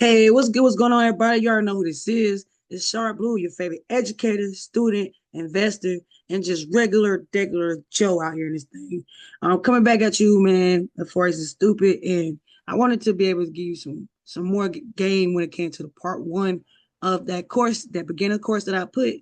Hey, what's good? What's going on, everybody? You already know who this is. It's Sharp Blue, your favorite educator, student, investor, and just regular Joe out here in this thing. I'm coming back at you, man. The Forex is stupid, and I wanted to be able to give you some more game when it came to the part one of that course, that beginner course that I put.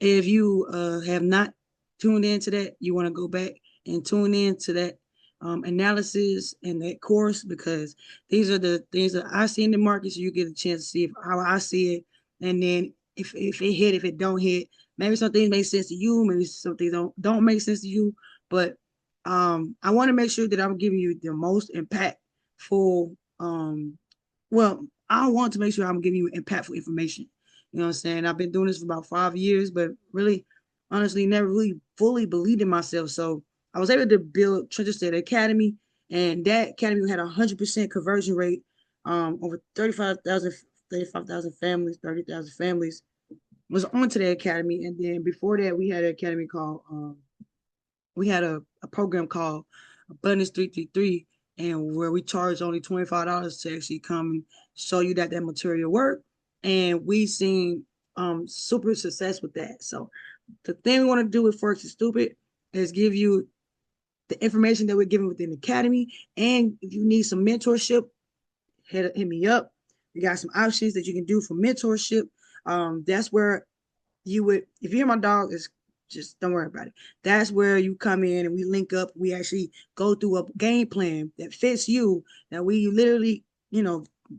If you have not tuned into that, you want to go back and tune in to that analysis and that course because these are the things that I see in the market, so you get a chance to see how I see it, and then if it hit, if it don't hit, maybe some things make sense to you, maybe some things don't make sense to you. But I want to make sure that I'm giving you the most impactful. Well, I want to make sure I'm giving you impactful information. You know what I'm saying? I've been doing this for about 5 years, but really, honestly, never really fully believed in myself. So I was able to build Treasure State Academy, and that academy had a 100% conversion rate. Over 35,000 families, 30,000 families was onto the academy, and then before that, we had an academy called we had a program called Abundance 333, and where we charge only $25 to actually come and show you that material work, and we seen super success with that. So the thing we want to do with Forex is Stupid is give you the information that we're giving within the academy. And if you need some mentorship, hit me up. We got some options that you can do for mentorship. That's where you would, if you hear my dog, is just don't worry about it. That's where you come in and we link up. We actually go through a game plan that fits you. That we literally,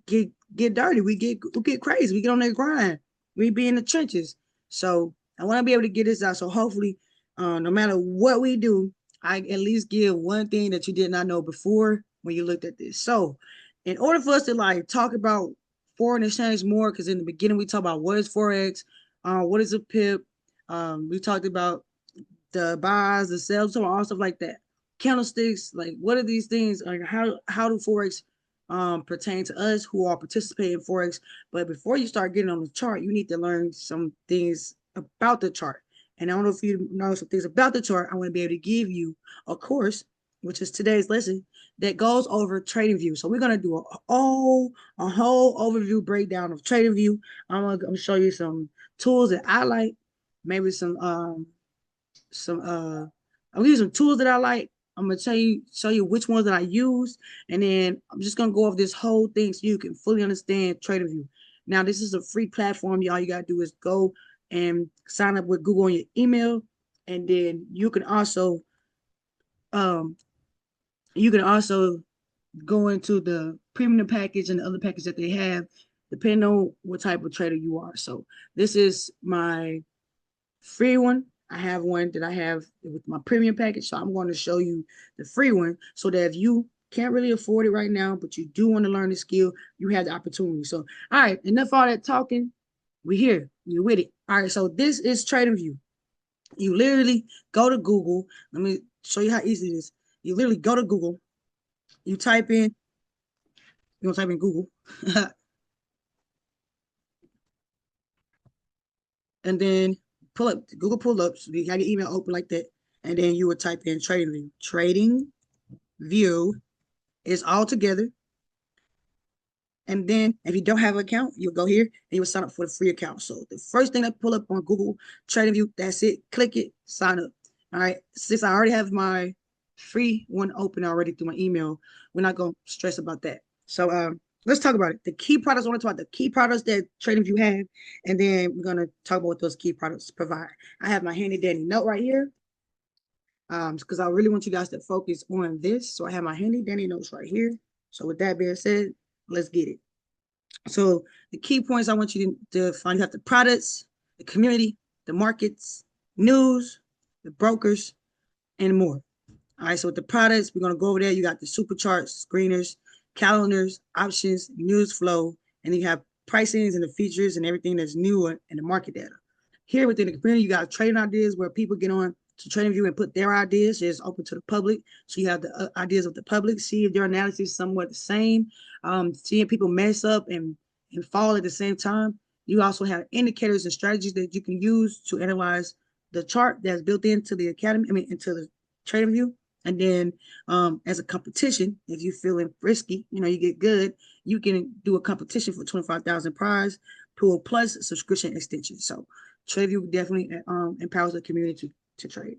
get dirty. We get crazy. We get on that grind. We be in the trenches. So I want to be able to get this out. So hopefully, no matter what we do, I at least give one thing that you did not know before when you looked at this. So, in order for us to like talk about foreign exchange more, because in the beginning we talked about what is forex, what is a pip, we talked about the buys, the sells, so all stuff like that. Candlesticks, like what are these things? Like how do forex pertain to us who are participating in forex? But before you start getting on the chart, you need to learn some things about the chart. And I don't know if you know some things about the chart. I want to be able to give you a course, which is today's lesson, that goes over Tradingview. So we're gonna do a whole overview breakdown of Tradingview. I'm gonna show you some tools that I like, maybe some I'll give you some tools that I like. I'm gonna show you which ones that I use, and then I'm just gonna go over this whole thing so you can fully understand TradingView. Now, this is a free platform. All you gotta do is go and sign up with Google on your email, and then um you can also go into the premium package and the other package that they have, depending on what type of trader you are. So this is my free one. I have one that I have with my premium package. So I'm going to show you the free one so that if you can't really afford it right now, but you do want to learn the skill, you have the opportunity. So, all right, enough all that talking. We here. You with it. All right, so this is TradingView. You literally go to Google. Let me show you how easy it is. You literally go to Google. You type in, you don't type in Google, and then pull up Google pull ups. You got your email open like that, and then you would type in TradingView. TradingView is all together. And then if you don't have an account, you'll go here and you'll sign up for the free account. So the first thing that pull up on Google TradingView, that's it. Click it, sign up. All right. Since I already have my free one open already through my email, we're not gonna stress about that. So let's talk about it. The key products, I want to talk about the key products that TradingView have, and then we're gonna talk about what those key products provide. I have my handy dandy note right here. Because I really want you guys to focus on this. So I have my handy dandy notes right here. So with that being said, let's get it. So the key points I want you to find, you have the products, the community, the markets, news, the brokers, and more. All right, so with the products, we're gonna go over there. You got the super charts, screeners, calendars, options, news flow, and you have pricings and the features and everything that's new in the market data. Here within the community, you got trading ideas where people get on to TradingView and put their ideas. It's open to the public, so you have the ideas of the public. See if their analysis is somewhat the same. Seeing people mess up and fall at the same time. You also have indicators and strategies that you can use to analyze the chart that's built into the academy. I mean, into the TradingView. And then as a competition, if you're feeling frisky, you get good, you can do a competition for 25,000 prize pool plus subscription extension. So TradingView definitely empowers the community to trade.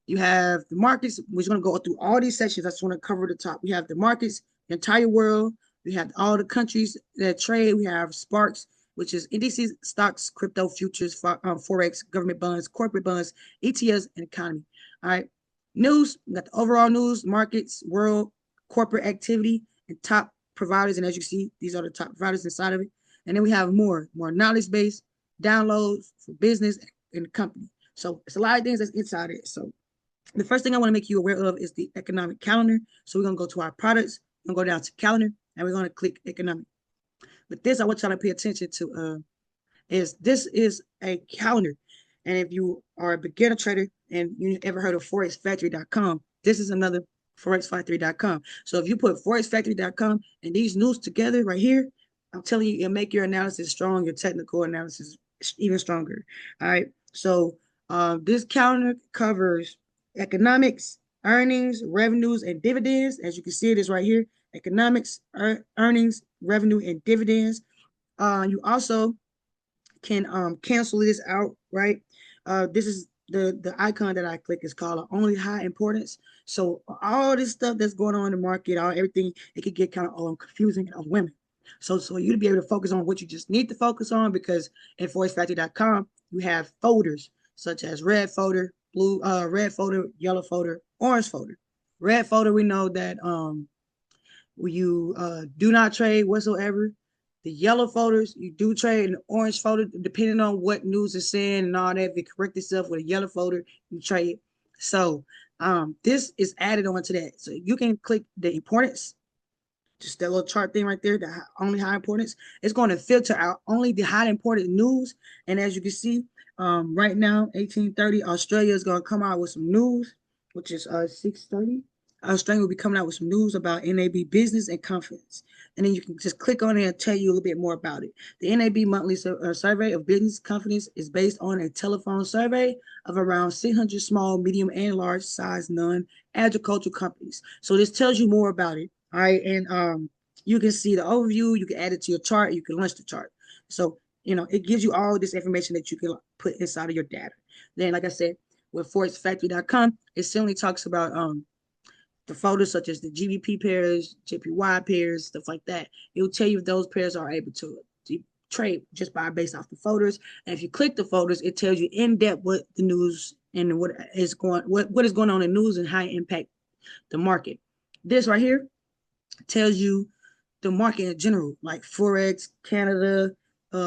You have the markets. We're going to go through all these sections. I just want to cover the top. We have the markets, the entire world. We have all the countries that trade. We have Sparks, which is indices, stocks, crypto, futures, Forex, government bonds, corporate bonds, ETFs, and economy. All right. News, we got the overall news, markets, world, corporate activity, and top providers. And as you see, these are the top providers inside of it. And then we have more knowledge base, downloads for business and the company. So it's a lot of things that's inside it. So the first thing I want to make you aware of is the economic calendar. So we're going to go to our products, we're going to go down to calendar, and we're going to click economic. But this I want y'all to pay attention to this is a calendar. And if you are a beginner trader and you ever heard of forexfactory.com, this is another forexfactory.com. So if you put forexfactory.com and these news together right here, I'm telling you, it'll make your analysis strong, your technical analysis even stronger. All right. So this calendar covers economics, earnings, revenues, and dividends. As you can see, it is right here: economics, earnings, revenue, and dividends. You also can cancel this out, right? This is the icon that I click is called only high importance. So all this stuff that's going on in the market, all everything, it could get kind of confusing of women. So you to be able to focus on what you just need to focus on, because at forexfactory.com you have folders such as red folder, red folder, yellow folder, orange folder. Red folder, we know that you do not trade whatsoever. The yellow folders, you do trade. In the orange folder, depending on what news is saying and all that, if it correct itself with a yellow folder, you trade. So this is added on to that. So you can click the importance, just that little chart thing right there, the only high importance. It's going to filter out only the high important news. And as you can see, right now, 1830, Australia is going to come out with some news, which is 6:30. Australia will be coming out with some news about NAB business and confidence. And then you can just click on it and tell you a little bit more about it. The NAB monthly survey of business confidence is based on a telephone survey of around 600 small, medium, and large size non-agricultural companies. So this tells you more about it. All right. And you can see the overview, you can add it to your chart, you can launch the chart. So, it gives you all this information that you can put inside of your data. Then, like I said, with forexfactory.com, it simply talks about the folders such as the GBP pairs, JPY pairs, stuff like that. It will tell you if those pairs are able to trade just by based off the folders. And if you click the folders, it tells you in depth what the news and what is going on in news and how it impact the market. This right here tells you the market in general, like Forex, Canada,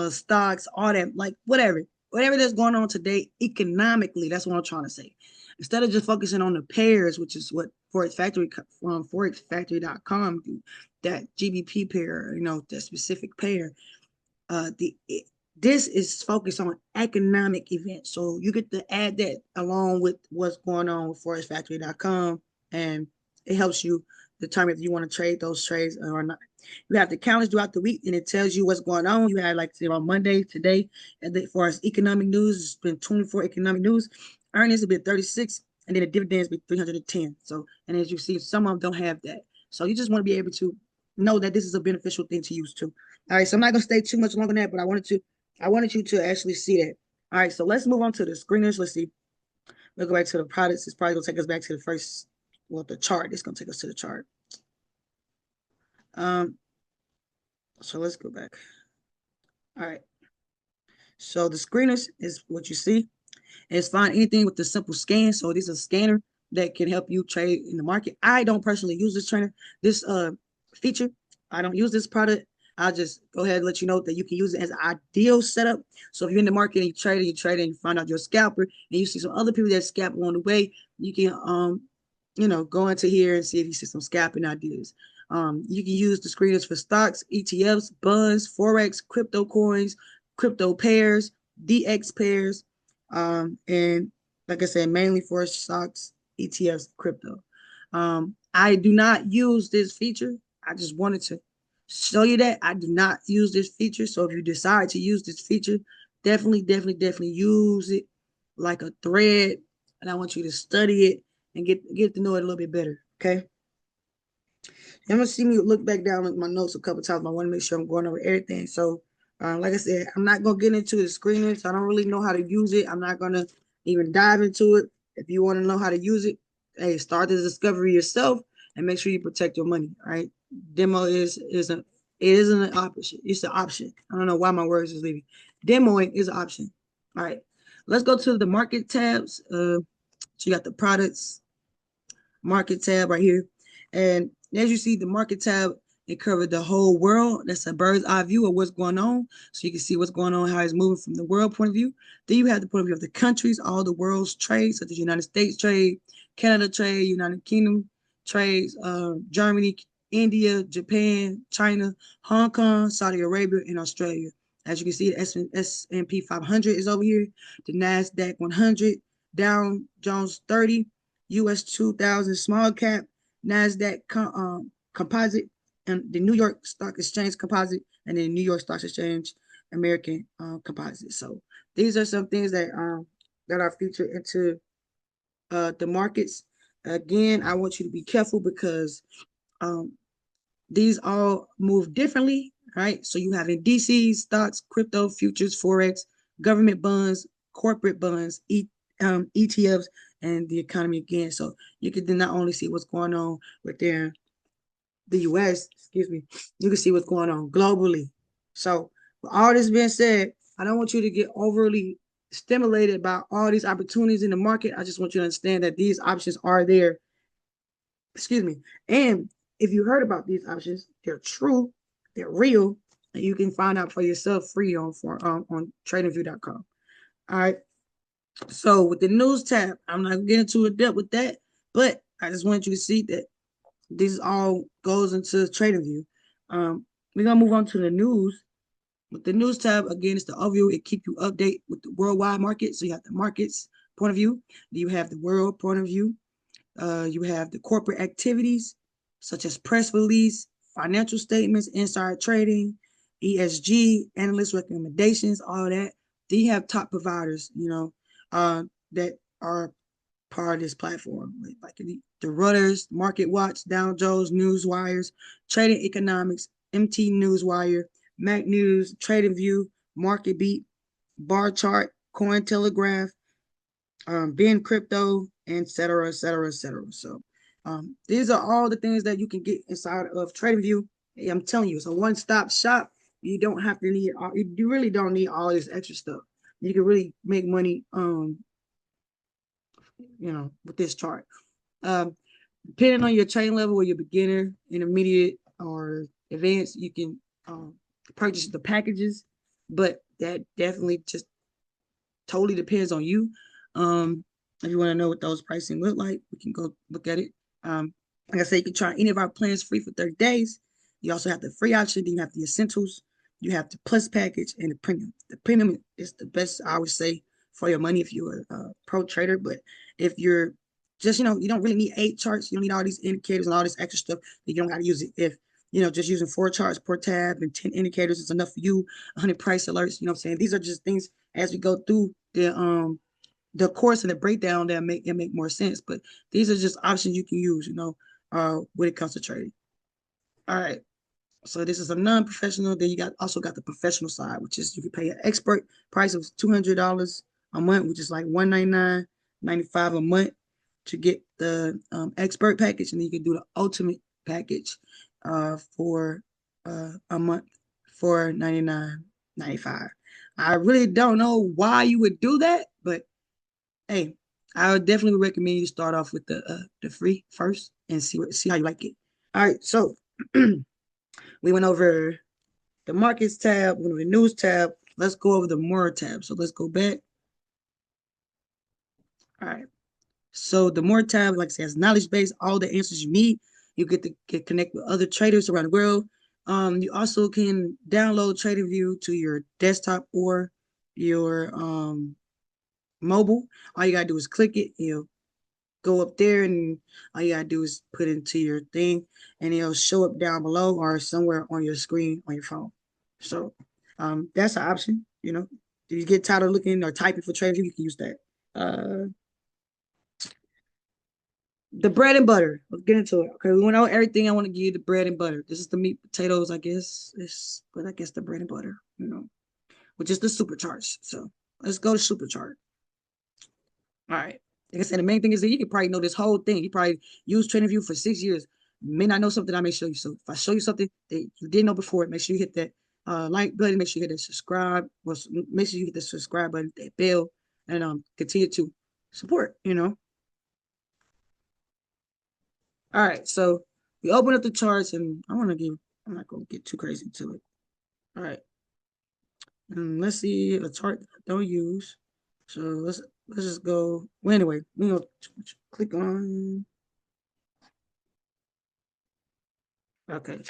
stocks, all that, like whatever that's going on today economically. That's what I'm trying to say. Instead of just focusing on the pairs, which is what Forex Factory from forexfactory.com do, that GBP pair, that specific pair. This is focused on economic events, so you get to add that along with what's going on with forexfactory.com, and it helps you determine if you want to trade those trades or not. You have the calendars throughout the week, and it tells you what's going on. You had, like, say, on Monday today, and as far as economic news, it's been 24 economic news. Earnings have been 36, and then the dividends been 310. So, and as you see, some of them don't have that. So you just want to be able to know that this is a beneficial thing to use too. All right, so I'm not gonna stay too much longer than that, but I wanted you to actually see that. All right, so let's move on to the screeners. Let's see. We'll go back to the products. It's probably gonna take us back to the first, the chart. It's gonna take us to the chart. So let's go back. All right. So the screeners is what you see. It's find anything with the simple scan. So this is a scanner that can help you trade in the market. I don't personally use this feature. I don't use this product. I'll just go ahead and let you know that you can use it as an ideal setup. So if you're in the market and you trade and you find out you're a scalper and you see some other people that scalp along the way, you can go into here and see if you see some scalping ideas. You can use the screeners for stocks, ETFs, bonds, Forex, crypto coins, crypto pairs, DX pairs, and like I said, mainly for stocks, ETFs, crypto. I do not use this feature. I just wanted to show you that I do not use this feature. So if you decide to use this feature, definitely use it like a thread. And I want you to study it and get to know it a little bit better. Okay. I'm gonna see me look back down at my notes a couple times. I want to make sure I'm going over everything. So, like I said, I'm not gonna get into the screening. So I don't really know how to use it. I'm not gonna even dive into it. If you want to know how to use it, hey, start the discovery yourself and make sure you protect your money. All right. Demo isn't it isn't an option. It's an option. I don't know why my words is leaving. Demoing is an option. All right. Let's go to the market tabs. So you got the products, market tab right here. And as you see, the market tab, it covered the whole world. That's a bird's eye view of what's going on. So you can see what's going on, how it's moving from the world point of view. Then you have the point of view of the countries, all the world's trade, such as United States trade, Canada trade, United Kingdom trades, Germany, India, Japan, China, Hong Kong, Saudi Arabia, and Australia. As you can see, the S&P 500 is over here, the NASDAQ 100, Dow Jones 30, US 2000 small cap, NASDAQ composite, and the New York Stock Exchange composite, and then New York Stock Exchange American composite. So these are some things that are featured into the markets. Again, I want you to be careful because um, these all move differently, right? So you have indices, stocks, crypto, futures, forex, government bonds, corporate bonds, ETFs, and the economy again. So you can then not only see what's going on within the US, excuse me, you can see what's going on globally. So with all this being said, I don't want you to get overly stimulated by all these opportunities in the market. I just want you to understand that these options are there, excuse me. And if you heard about these options, they're true, they're real, and you can find out for yourself free on tradingview.com. All right. So with the news tab, I'm not gonna get into a depth with that, but I just want you to see that this all goes into Tradingview. We're gonna move on to the news. With the news tab, again, it's the overview. It keeps you update with the worldwide market. So you have the markets point of view, you have the world point of view, you have the corporate activities such as press release, financial statements, inside trading, ESG, analyst recommendations, all that. Then you have top providers, that are part of this platform, like the Reuters, Market Watch, Dow Jones, Newswires, Trading Economics, MT Newswire, Mac News, Trading View, Market Beat, Bar Chart, Coin Telegraph, Ben Crypto, et cetera, et cetera, et cetera. So these are all the things that you can get inside of TradingView. I'm telling you, it's a one-stop shop. You don't have to need all, you really don't need all this extra stuff. You can really make money, with this chart. Um, Depending on your trading level, or your beginner, intermediate, or advanced, you can purchase the packages, but that definitely just totally depends on you. If you want to know what those pricing look like, we can go look at it. Like I said, you can try any of our plans free for 30 days. You also have the free option, then you have the essentials, you have the plus package, and the premium. The premium is the best, I would say, for your money if you're a pro trader. But if you're just, you don't really need 8 charts, you don't need all these indicators and all this extra stuff, you don't got to use it. If just using 4 charts per tab and 10 indicators is enough for you, 100 price alerts, what I'm saying? These are just things as we go through the course and the breakdown that make more sense. But these are just options you can use, when it comes to trading. All right. So this is a non-professional. Then you also got the professional side, which is you can pay an expert price of $200 a month, which is like $199.95 a month to get the expert package, and then you can do the ultimate package for a month for $99.95. I really don't know why you would do that, but hey, I would definitely recommend you start off with the free first and see how you like it. All right, so we went over the markets tab, we went over the news tab. Let's go over the more tab. So let's go back. All right. So the more tab, like I said, has knowledge base, all the answers you need. You get to connect with other traders around the world. You also can download TradingView to your desktop or your mobile. All you gotta do is click it. You'll go up there, and all you gotta do is put into your thing, and it'll show up down below or somewhere on your screen on your phone. So that's an option. If you get tired of looking or typing for TradingView, you can use that. Uh, The bread and butter. Let's get into it. Okay, we went over everything. I want to give you the bread and butter. This is the meat, potatoes, I guess. But I guess the bread and butter, which is the supercharged. So let's go to supercharged. All right. Like I said, the main thing is that you can probably know this whole thing. You probably used TradingView for 6 years. You may not know something I may show you. So if I show you something that you didn't know before, make sure you hit that like button. Make sure you hit that subscribe. Well, make sure you hit the subscribe button, that bell, and continue to support. All right. So we open up the charts, and I'm not gonna get too crazy into it. All right. And let's see a chart that I don't use. So let's just go. Well, anyway, we gonna click on. Okay.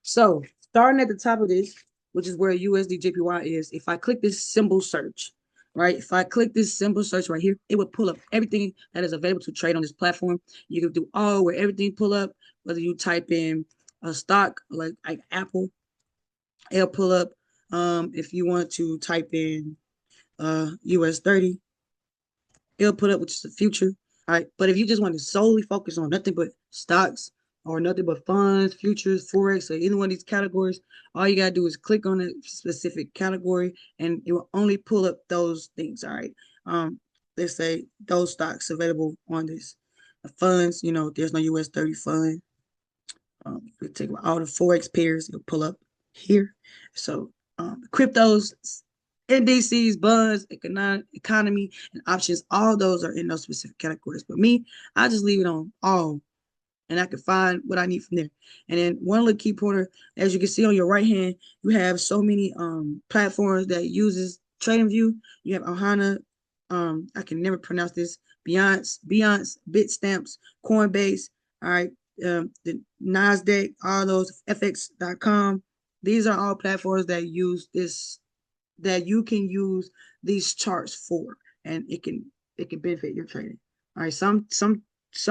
So starting at the top of this, which is where USD JPY is, if I click this symbol search, right? If I click this symbol search right here, it would pull up everything that is available to trade on this platform. You can do all where everything pull up, whether you type in a stock like Apple, it'll pull up. If you want to type in US 30, it'll put up, which is the future. All right. But if you just want to solely focus on nothing but stocks or nothing but funds, futures, Forex, or any one of these categories, all you got to do is click on a specific category and it will only pull up those things. All right. Let's say those stocks available on this. Funds, there's no US 30 fund. We take all the Forex pairs, it'll pull up here. So cryptos, NDCs, bonds, economy, and options, all those are in those specific categories. But me, I just leave it on all and I can find what I need from there. And then one little key pointer, as you can see on your right hand, you have so many platforms that uses TradingView. You have Ohana, I can never pronounce this, Beyonce, Bitstamps, Coinbase, all right, the NASDAQ, all those, FX.com. These are all platforms that use this, that you can use these charts for, and it can benefit your trading. All right, some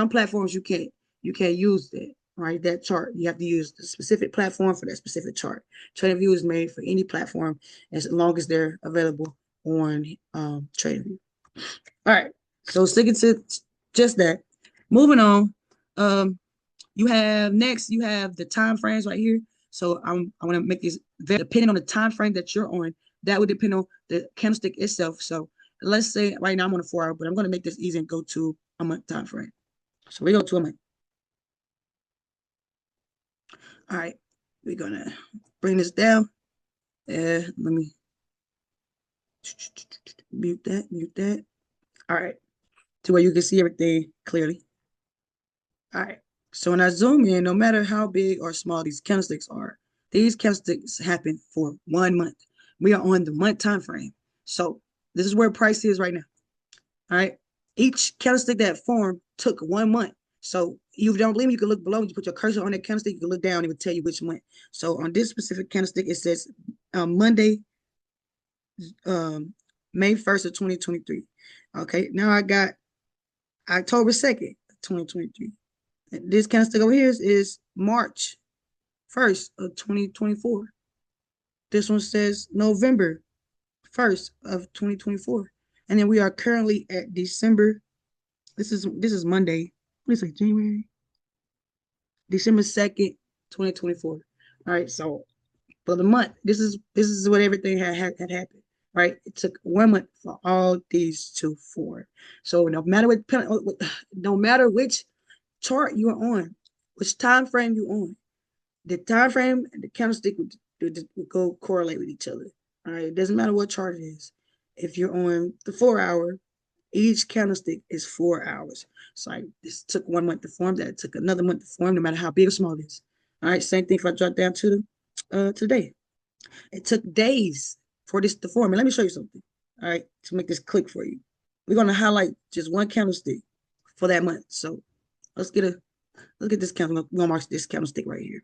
platforms you can't use that, right? That chart, you have to use the specific platform for that specific chart. TradingView is made for any platform as long as they're available on TradingView. All right, so sticking to just that. Moving on, um, you have the time frames right here. So I want to make this very depending on the time frame that you're on. That would depend on the candlestick itself. So let's say right now I'm on a 4 hour, but I'm going to make this easy and go to a month time frame. So we go to a month. All right, we're gonna bring this down. Let me mute that, mute that. All right, to where you can see everything clearly. All right. So when I zoom in, no matter how big or small these candlesticks are, these candlesticks happen for 1 month. We are on the month time frame. So this is where price is right now. All right. Each candlestick that formed took 1 month. So if you don't believe me, you can look below. You put your cursor on that candlestick, you can look down, it will tell you which month. So on this specific candlestick, it says Monday, um, May 1st of 2023. Okay. Now I got October 2nd, 2023. This candlestick over here is March 1st of 2024. This one says November 1st of 2024. And then we are currently at December. This is Monday. What is it, January? December 2nd, 2024. All right, so for the month, this is what everything had happened. Right? It took 1 month for all these to form. So no matter which chart you're on, which time frame you're on, the time frame and the candlestick would go correlate with each other. All right, it doesn't matter what chart it is. If you're on the 4 hour, each candlestick is 4 hours. So this took 1 month to form. That took another month to form, no matter how big or small it is. All right, same thing if I drop down to the today. It took days for this to form. And let me show you something. All right, to make this click for you. We're gonna highlight just one candlestick for that month. So let's get a look at this candle. We're gonna mark this candlestick right here.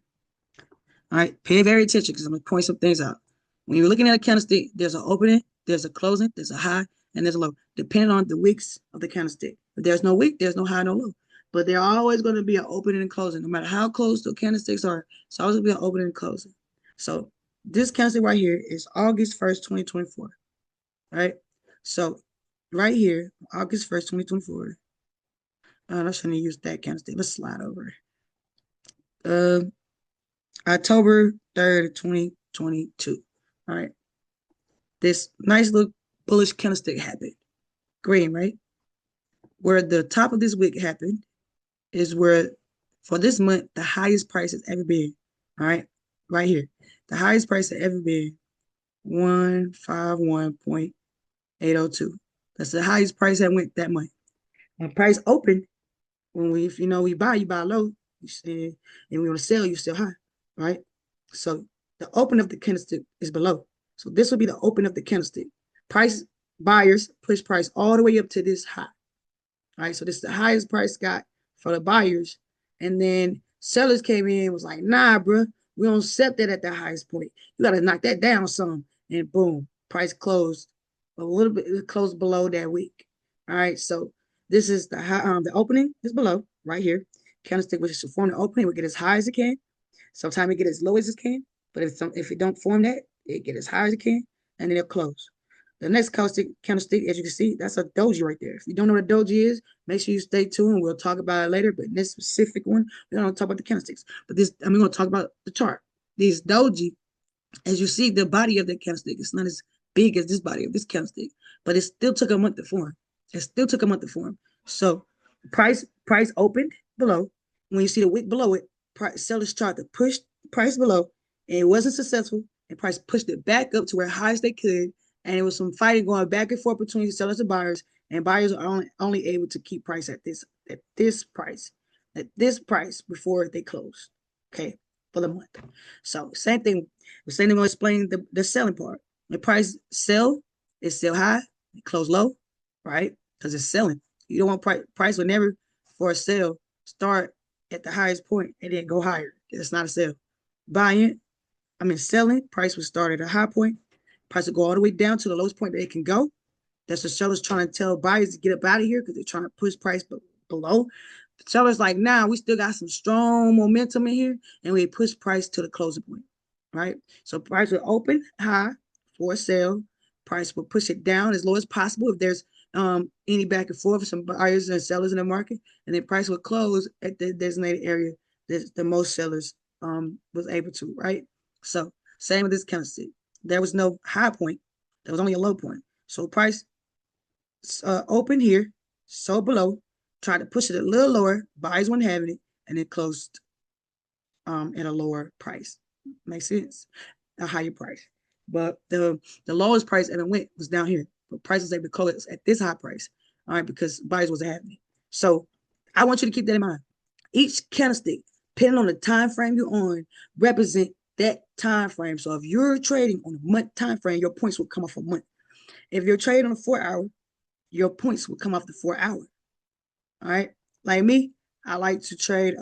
All right, pay very attention because I'm gonna point some things out. When you're looking at a candlestick, there's an opening, there's a closing, there's a high, and there's a low, depending on the wicks of the candlestick. If there's no wick, there's no high, no low. But there are always going to be an opening and closing, no matter how close the candlesticks are. It's always going to be an opening and closing. So this candlestick right here is August 1st, 2024. Right? So right here, August 1st, 2024. I shouldn't use that candlestick. Let's slide over. Uh, October 3rd, 2022. All right. This nice little bullish candlestick happened. Green, right? Where the top of this wick happened is where for this month the highest price has ever been. All right, right here, the highest price has ever been 151.802. That's the highest price that went that month. When price opened, when we if we buy, you buy low, and we want to sell, you sell high, right? So the open of the candlestick is below. So this will be the open of the candlestick. Price buyers push price all the way up to this high. All right, so this is the highest price got for the buyers. And then sellers came in and was like, nah, bro, we don't accept that at the highest point. You got to knock that down some. And boom, price closed a little bit, it closed below that week. All right, so this is the opening is below right here. Candlestick, which is to form the opening, will get as high as it can. Sometimes it get as low as it can, but if it don't form that, it get as high as it can, and then it'll close. The next candlestick, as you can see, that's a doji right there. If you don't know what a doji is, make sure you stay tuned. We'll talk about it later. But in this specific one, we're going to talk about the candlesticks. But I'm going to talk about the chart. These doji, as you see, the body of the candlestick is not as big as this body of this candlestick, but it still took a month to form. It still took a month to form. So price opened below. When you see the wick below it, sellers tried to push price below, and it wasn't successful. And price pushed it back up to where highest they could, and it was some fighting going back and forth between sellers and buyers. And buyers are only able to keep price at this price before they close. Okay, for the month. So same thing. The same thing will explain the selling part. The price sell is still high, it close low, right? Because it's selling. You don't want price will never for a sale start at the highest point and then go higher. It's not a sale. Selling, price will start at a high point. Price will go all the way down to the lowest point that it can go. That's the sellers trying to tell buyers to get up out of here because they're trying to push price below. The sellers like, nah, we still got some strong momentum in here, and we push price to the closing point, right? So price will open high for a sale. Price will push it down as low as possible if there's any back and forth, some buyers and sellers in the market, and then price will close at the designated area that the most sellers was able to, right? So same with this candlestick. There was no high point. There was only a low point. So price opened here, sold below, tried to push it a little lower, buyers weren't having it, and it closed at a lower price. Makes sense? A higher price. But the lowest price ever went was down here. But price was able to close at this high price. All right, because buyers wasn't having it. So I want you to keep that in mind. Each candlestick, depending on the time frame you're on, represent that time frame. So if you're trading on a month time frame, your points will come off a month. If you're trading on a 4 hour, your points will come off the 4 hour. All right. Like me, I like to trade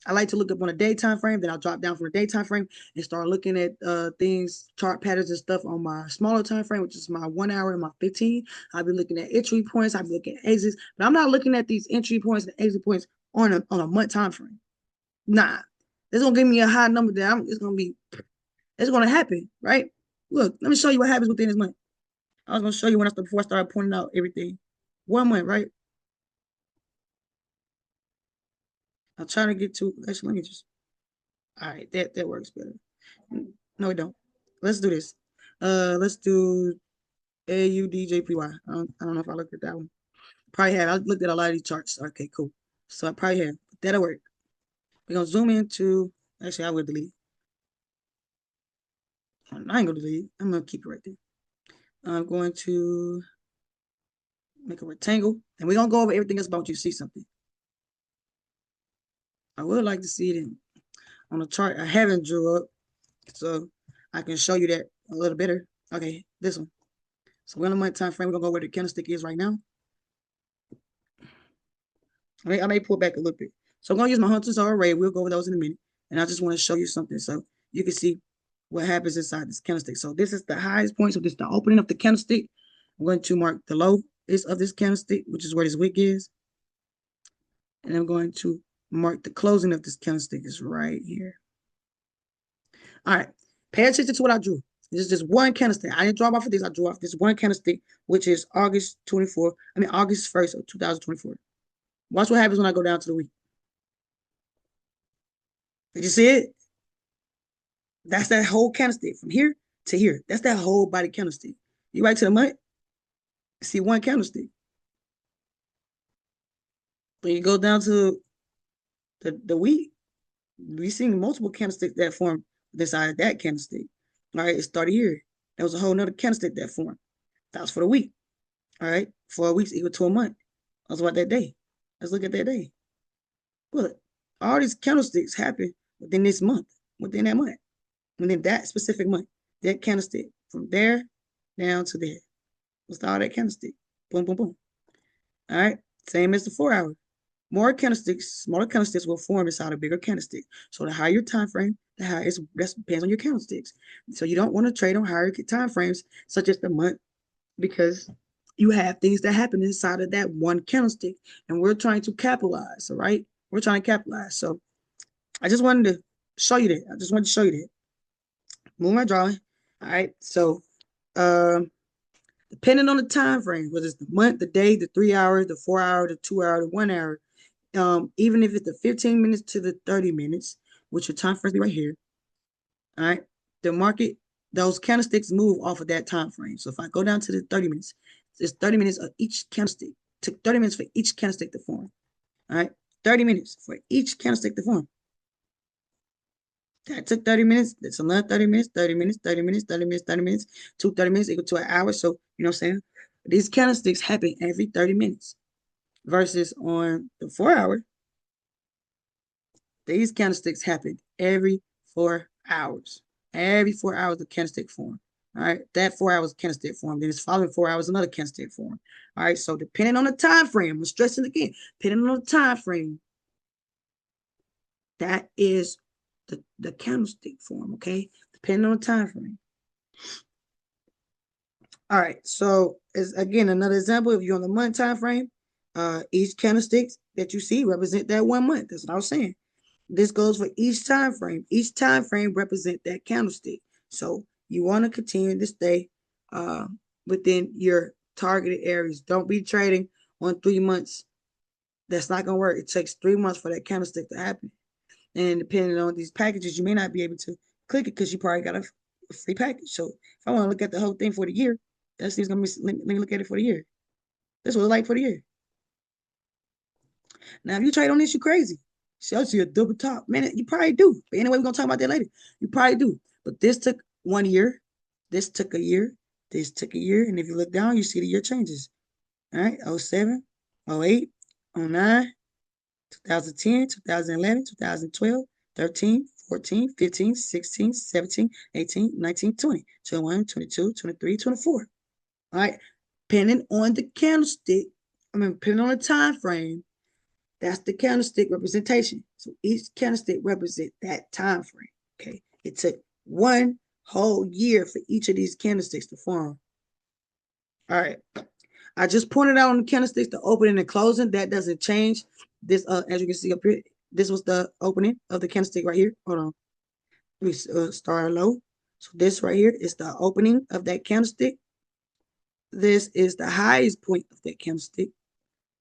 I like to look up on a daytime frame, then I'll drop down from a daytime frame and start looking at things, chart patterns and stuff on my smaller time frame, which is my 1 hour and my 15. I'll be looking at entry points, I'll be looking at exits, but I'm not looking at these entry points and exit points on a month time frame. Nah. It's gonna give me a high number that it's gonna happen, right? Look, let me show you what happens within this month. I was gonna show you before I started pointing out everything. 1 month, right? I'm trying to get to actually let me just all right, that works better. No, we don't. Let's do this. Let's do AUDJPY. I don't know if I looked at that one. Probably have. I looked at a lot of these charts. Okay, cool. So I probably have. That'll work. We're gonna zoom into actually I will delete. I ain't gonna delete. I'm gonna keep it right there. I'm going to make a rectangle, and we're gonna go over everything else about you see something. I would like to see it on a chart I haven't drew up, so I can show you that a little better. Okay, this one. So we're on a month time frame. We're gonna go where the candlestick is right now. I may pull back a little bit. So I'm gonna use my hunters already. We'll go over those in a minute. And I just want to show you something so you can see what happens inside this candlestick. So this is the highest point. So this is the opening of the candlestick. I'm going to mark the low is of this candlestick, which is where this wick is. And I'm going to mark the closing of this candlestick is right here. All right. Pay attention to what I drew. This is just one candlestick. I didn't draw off of this. I drew off this one candlestick, which is August 1st of 2024. Watch what happens when I go down to the week. Did you see it? That's that whole candlestick from here to here. That's that whole body candlestick. You right to the month, see one candlestick. When you go down to the week, we seen multiple candlesticks that form inside of that candlestick. All right, it started here. There was a whole nother candlestick that formed. That was for the week. All right, 4 weeks equal to a month. That's about that day. Let's look at that day. Look, all these candlesticks happen within this month, within that month, within that specific month. That candlestick from there down to there. What's all that candlestick? Boom, boom, boom. All right, same as the 4 hour. More candlesticks, smaller candlesticks will form inside a bigger candlestick. So the higher your time frame, the higher that depends on your candlesticks. So you don't want to trade on higher time frames, such as the month, because you have things that happen inside of that one candlestick, and we're trying to capitalize. All right, we're trying to capitalize. So I just wanted to show you that. I just wanted to show you that. Move my drawing. All right. So depending on the time frame, whether it's the month, the day, the 3 hours, the 4 hour, the 2 hour, the 1 hour, even if it's the 15 minutes to the 30 minutes, which your time frame be right here. All right. The market, those candlesticks move off of that time frame. So if I go down to the 30 minutes, it's 30 minutes of each candlestick. It took 30 minutes for each candlestick to form. All right. 30 minutes for each candlestick to form. That took 30 minutes. That's another 30 minutes, 30 minutes, 30 minutes, 30 minutes, 30 minutes, 30 minutes equal to an hour. So, you know what I'm saying? These candlesticks happen every 30 minutes versus on the 4 hour, these candlesticks happen every 4 hours. Every 4 hours, the candlestick form. All right, that 4 hours candlestick form. Then it's following 4 hours, another candlestick form. All right, so depending on the time frame, I'm stressing again, depending on the time frame, that is the candlestick form, okay? Depending on the time frame. All right, so as again another example, if you're on the month time frame, each candlestick that you see represent that 1 month. That's what I was saying. This goes for each time frame. Each time frame represent that candlestick. So you want to continue to stay within your targeted areas. Don't be trading on 3 months. That's not gonna work. It takes 3 months for that candlestick to happen. And depending on these packages, you may not be able to click it because you probably got a free package. So if I want to look at the whole thing for the year, that's gonna be. Let me look at it for the year. This was like for the year. Now, if you trade on this, you crazy. Shows you a double top. Man, you probably do. But anyway, we're going to talk about that later. You probably do. But this took 1 year. This took a year. This took a year. And if you look down, you see the year changes. All right. 07, 08, 09, 2010, 2011, 2012, 13, 14, 15, 16, 17, 18, 19, 20, 21, 22, 23, 24. All right. Depending on the candlestick, depending on the time frame, that's the candlestick representation. So each candlestick represents that time frame. Okay. It took 1 whole year for each of these candlesticks to form. All right. I just pointed out on the candlesticks, the opening and closing. That doesn't change. This, as you can see up here, this was the opening of the candlestick right here. Hold on. We start low. So this right here is the opening of that candlestick. This is the highest point of that candlestick.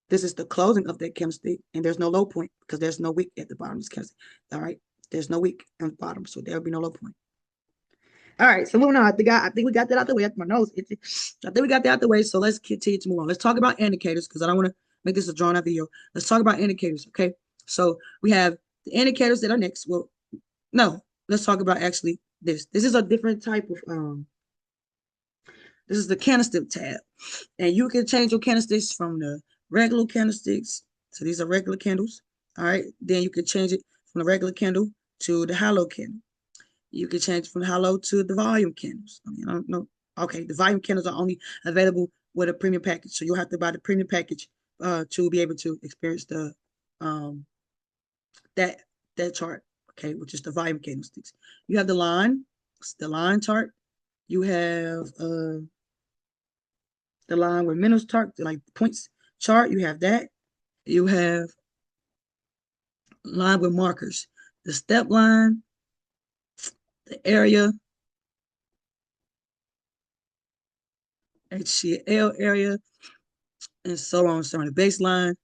This is the closing of that candlestick, and there's no low point because there's no wick at the bottom of this candlestick. All right, there's no wick on the bottom, so there'll be no low point. All right, so moving on. I think we got that out the way. My nose itchy. I think we got that out the way. So let's continue to move on. Let's talk about indicators because I don't want to make this a drawn out video. Let's talk about indicators. Okay, so we have the indicators that are next. Well, no, let's talk about actually this. This is a different type of This is the candlestick tab. And you can change your candlesticks from the regular candlesticks. So these are regular candles. All right. Then you can change it from the regular candle to the halo candle. You can change it from the halo to the volume candles. I don't know. Okay. The volume candles are only available with a premium package. So you'll have to buy the premium package to be able to experience the that chart. Okay, which is the volume candlesticks. You have the line chart. You have the line with minutes chart, like the points chart, you have that. You have line with markers, the step line, the area, HCL area, and so on. So on the baseline,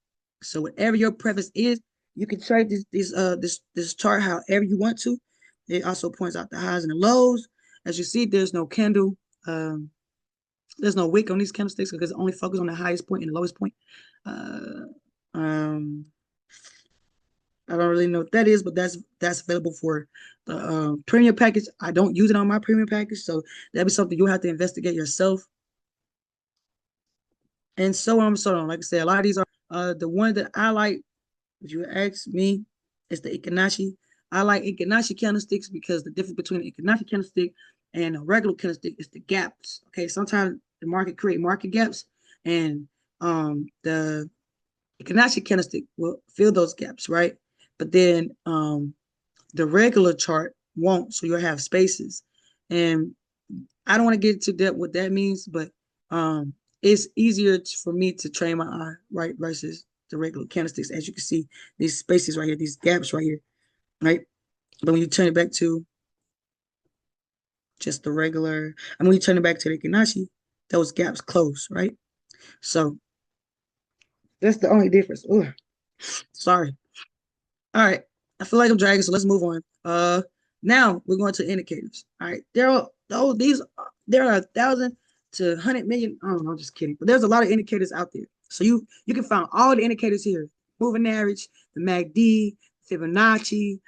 So whatever your preference is, you can trade this chart however you want to. It also points out the highs and the lows. As you see, there's no candle. Um, there's no wick on these candlesticks because it only focuses on the highest point and the lowest point. Uh, um, I don't really know what that is, but that's available for the premium package. I don't use it on my premium package, so that'd be something you'll have to investigate yourself. And so on and so on. Like I said, a lot of these are the one that I like. If you ask me, it's the Ikanashi. I like Ikanashi candlesticks because the difference between the Ikanashi candlestick and a regular candlestick is the gaps. Okay, sometimes the market create market gaps, and the Ikanashi candlestick will fill those gaps, right? But then the regular chart won't, so you'll have spaces. And I don't want to get into depth what that means, but it's easier for me to train my eye, right, versus the regular candlesticks. As you can see, these spaces right here, these gaps right here, right? But when you turn it back to just the regular, when you turn it back to the Kanashi, those gaps close, right? So that's the only difference. Ooh, sorry. All right. I feel like I'm dragging, so let's move on. Now we're going to indicators. All right. There are 1,000 to 100 million. I don't know, I'm just kidding. But there's a lot of indicators out there. So you can find all the indicators here. Moving average, the MACD, Fibonacci,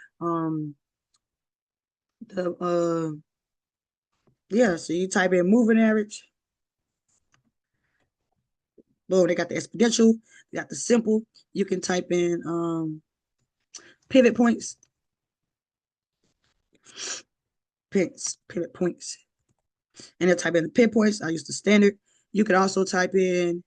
the yeah, so you type in moving average. Boom, they got the exponential, they got the simple. You can type in pivot points, pivot points. And then type in the pivot points. I use the standard. You could also type in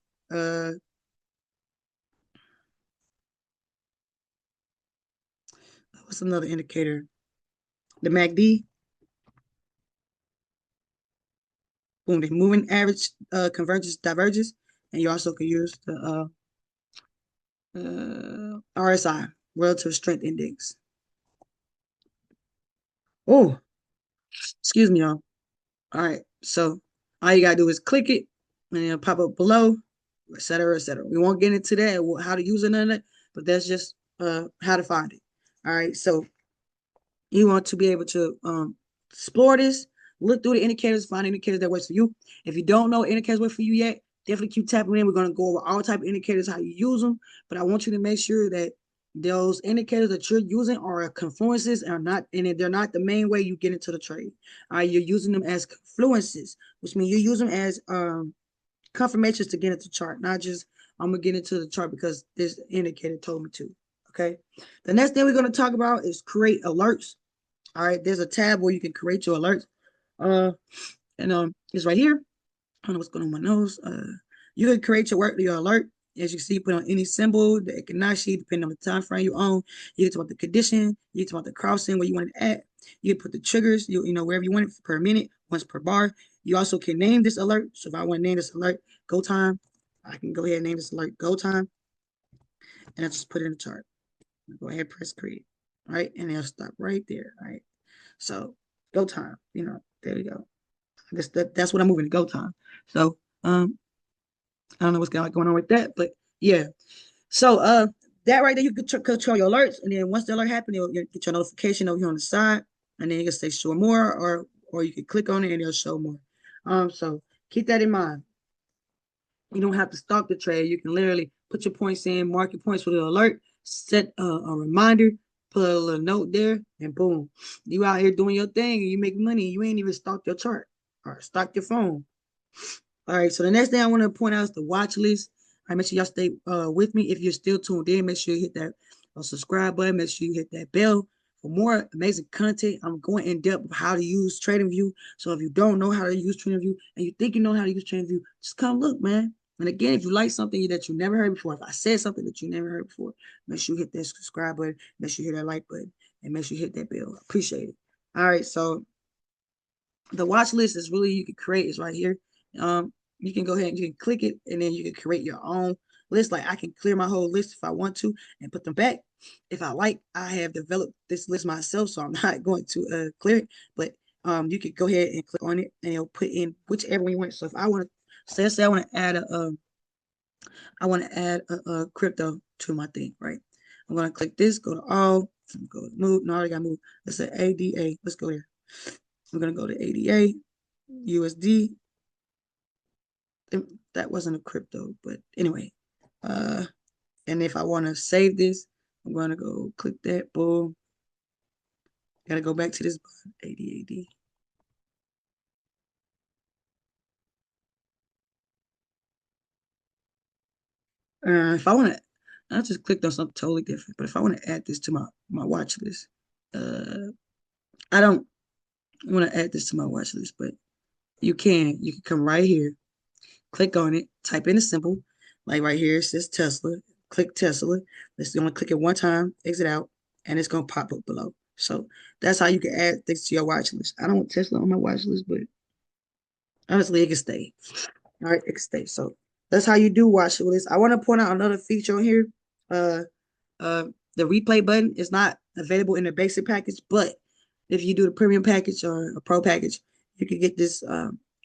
what's another indicator? The MACD. Boom, the moving average converges, diverges. And you also could use the RSI, relative strength index. Oh, excuse me, y'all. All right, so all you gotta do is click it, and it'll pop up below, et cetera, et cetera. We won't get into that, how to use it, none of that, but that's just how to find it. All right, so you want to be able to explore this, look through the indicators, find indicators that works for you. If you don't know indicators work for you yet, definitely keep tapping in. We're going to go over all type of indicators, how you use them, but I want you to make sure that those indicators that you're using are confluences and are not, and they're not the main way you get into the trade. You're using them as confluences, which means you use them as confirmations to get into the chart, not just I'm gonna get into the chart because this indicator told me to. Okay. The next thing we're going to talk about is create alerts. All right, there's a tab where you can create your alerts. And it's right here. I don't know what's going on with my nose. You can create your alert. As you see, put on any symbol, the Ikanashi, depending on the time frame you own. You can talk about the condition, you can talk about the crossing, where you want it at. You can put the triggers, you know, wherever you want it per minute, once per bar. You also can name this alert. So if I want to name this alert go time, I can go ahead and name this alert go time. And I just put it in the chart. Go ahead, press create. All right, and it'll stop right there. All right. So go time, you know, there you go. I guess that's what I'm moving to go time. So I don't know what's going on with that, but yeah. So that right there, you can control your alerts, and then once the alert happens, you'll get your notification over here on the side, and then you can say show more, or you can click on it and it'll show more. So keep that in mind. You don't have to stalk the trade. You can literally put your points in, mark your points with an alert, set a reminder, put a little note there, and boom, you out here doing your thing, and you make money. You ain't even stalked your chart or stalked your phone. All right, so the next thing I want to point out is the watch list. All right, make sure y'all stay with me. If you're still tuned in, make sure you hit that subscribe button. Make sure you hit that bell for more amazing content. I'm going in depth of how to use Tradingview. So if you don't know how to use Tradingview and you think you know how to use Tradingview, just come look, man. And again, if you like something that you never heard before, if I said something that you never heard before, make sure you hit that subscribe button, make sure you hit that like button, and make sure you hit that bell. I appreciate it. All right, so the watch list is really you can create is right here. You can go ahead and you can click it, and then you can create your own list. Like I can clear my whole list if I want to and put them back. If I like, I have developed this list myself, so I'm not going to clear it. But you could go ahead and click on it, and it'll put in whichever one you want. So if I want to say I want to add a I want to add a crypto to my thing, right? I'm gonna click this, go to all, go to move. No, I already got move. Let's say ADA. Let's go there. I'm gonna go to ADA, USD. That wasn't a crypto, but anyway. Uh, and if I want to save this, I'm gonna go click that. Boom. Gotta go back to this ADAD. If I want to, I just clicked on something totally different. But if I want to add this to my watch list, uh, I don't want to add this to my watch list, but you can. You can come right here, click on it, type in a symbol, like right here it says Tesla. Click Tesla. Let's only click it one time, exit out, and it's gonna pop up below. So that's how you can add things to your watch list. I don't want Tesla on my watch list, but honestly, it can stay. All right, it can stay. So that's how you do watch list. I want to point out another feature on here. Uh, uh, the replay button is not available in the basic package, but if you do the premium package or a pro package, you can get this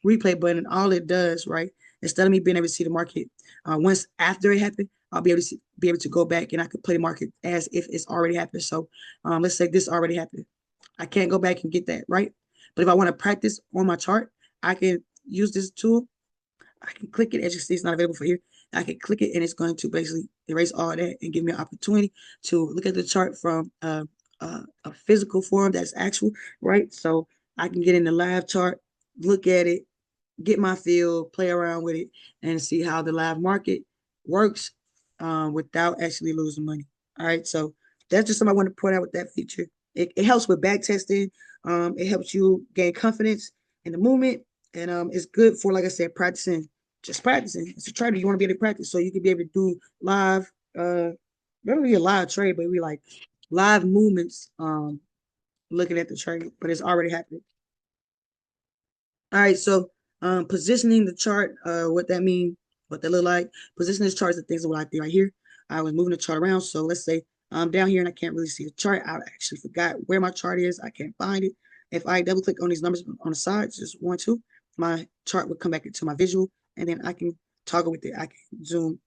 replay button. And all it does, right, instead of me being able to see the market once after it happened, I'll be able to go back and I could play the market as if it's already happened. So let's say this already happened. I can't go back and get that, right? But if I want to practice on my chart, I can use this tool. I can click it. As you see, it's not available for here. I can click it and it's going to basically erase all that and give me an opportunity to look at the chart from a physical form that's actual, right? So I can get in the live chart, look at it, get my feel, play around with it, and see how the live market works without actually losing money. All right, so that's just something I want to point out with that feature. It helps with back testing. It helps you gain confidence in the movement, and it's good for, like I said, practicing. Just practicing. It's a trader. You want to be able to practice, so you can be able to do live. Not really a live trade, but we like live movements. Looking at the trade, but it's already happening. All right, so positioning the chart, what that mean, what that look like. Positioning this chart is the things that I did right here. I was moving the chart around. So let's say I'm down here and I can't really see the chart. I actually forgot where my chart is. I can't find it. If I double click on these numbers on the side, just 1, 2, my chart would come back into my visual, and then I can toggle with it. I can zoom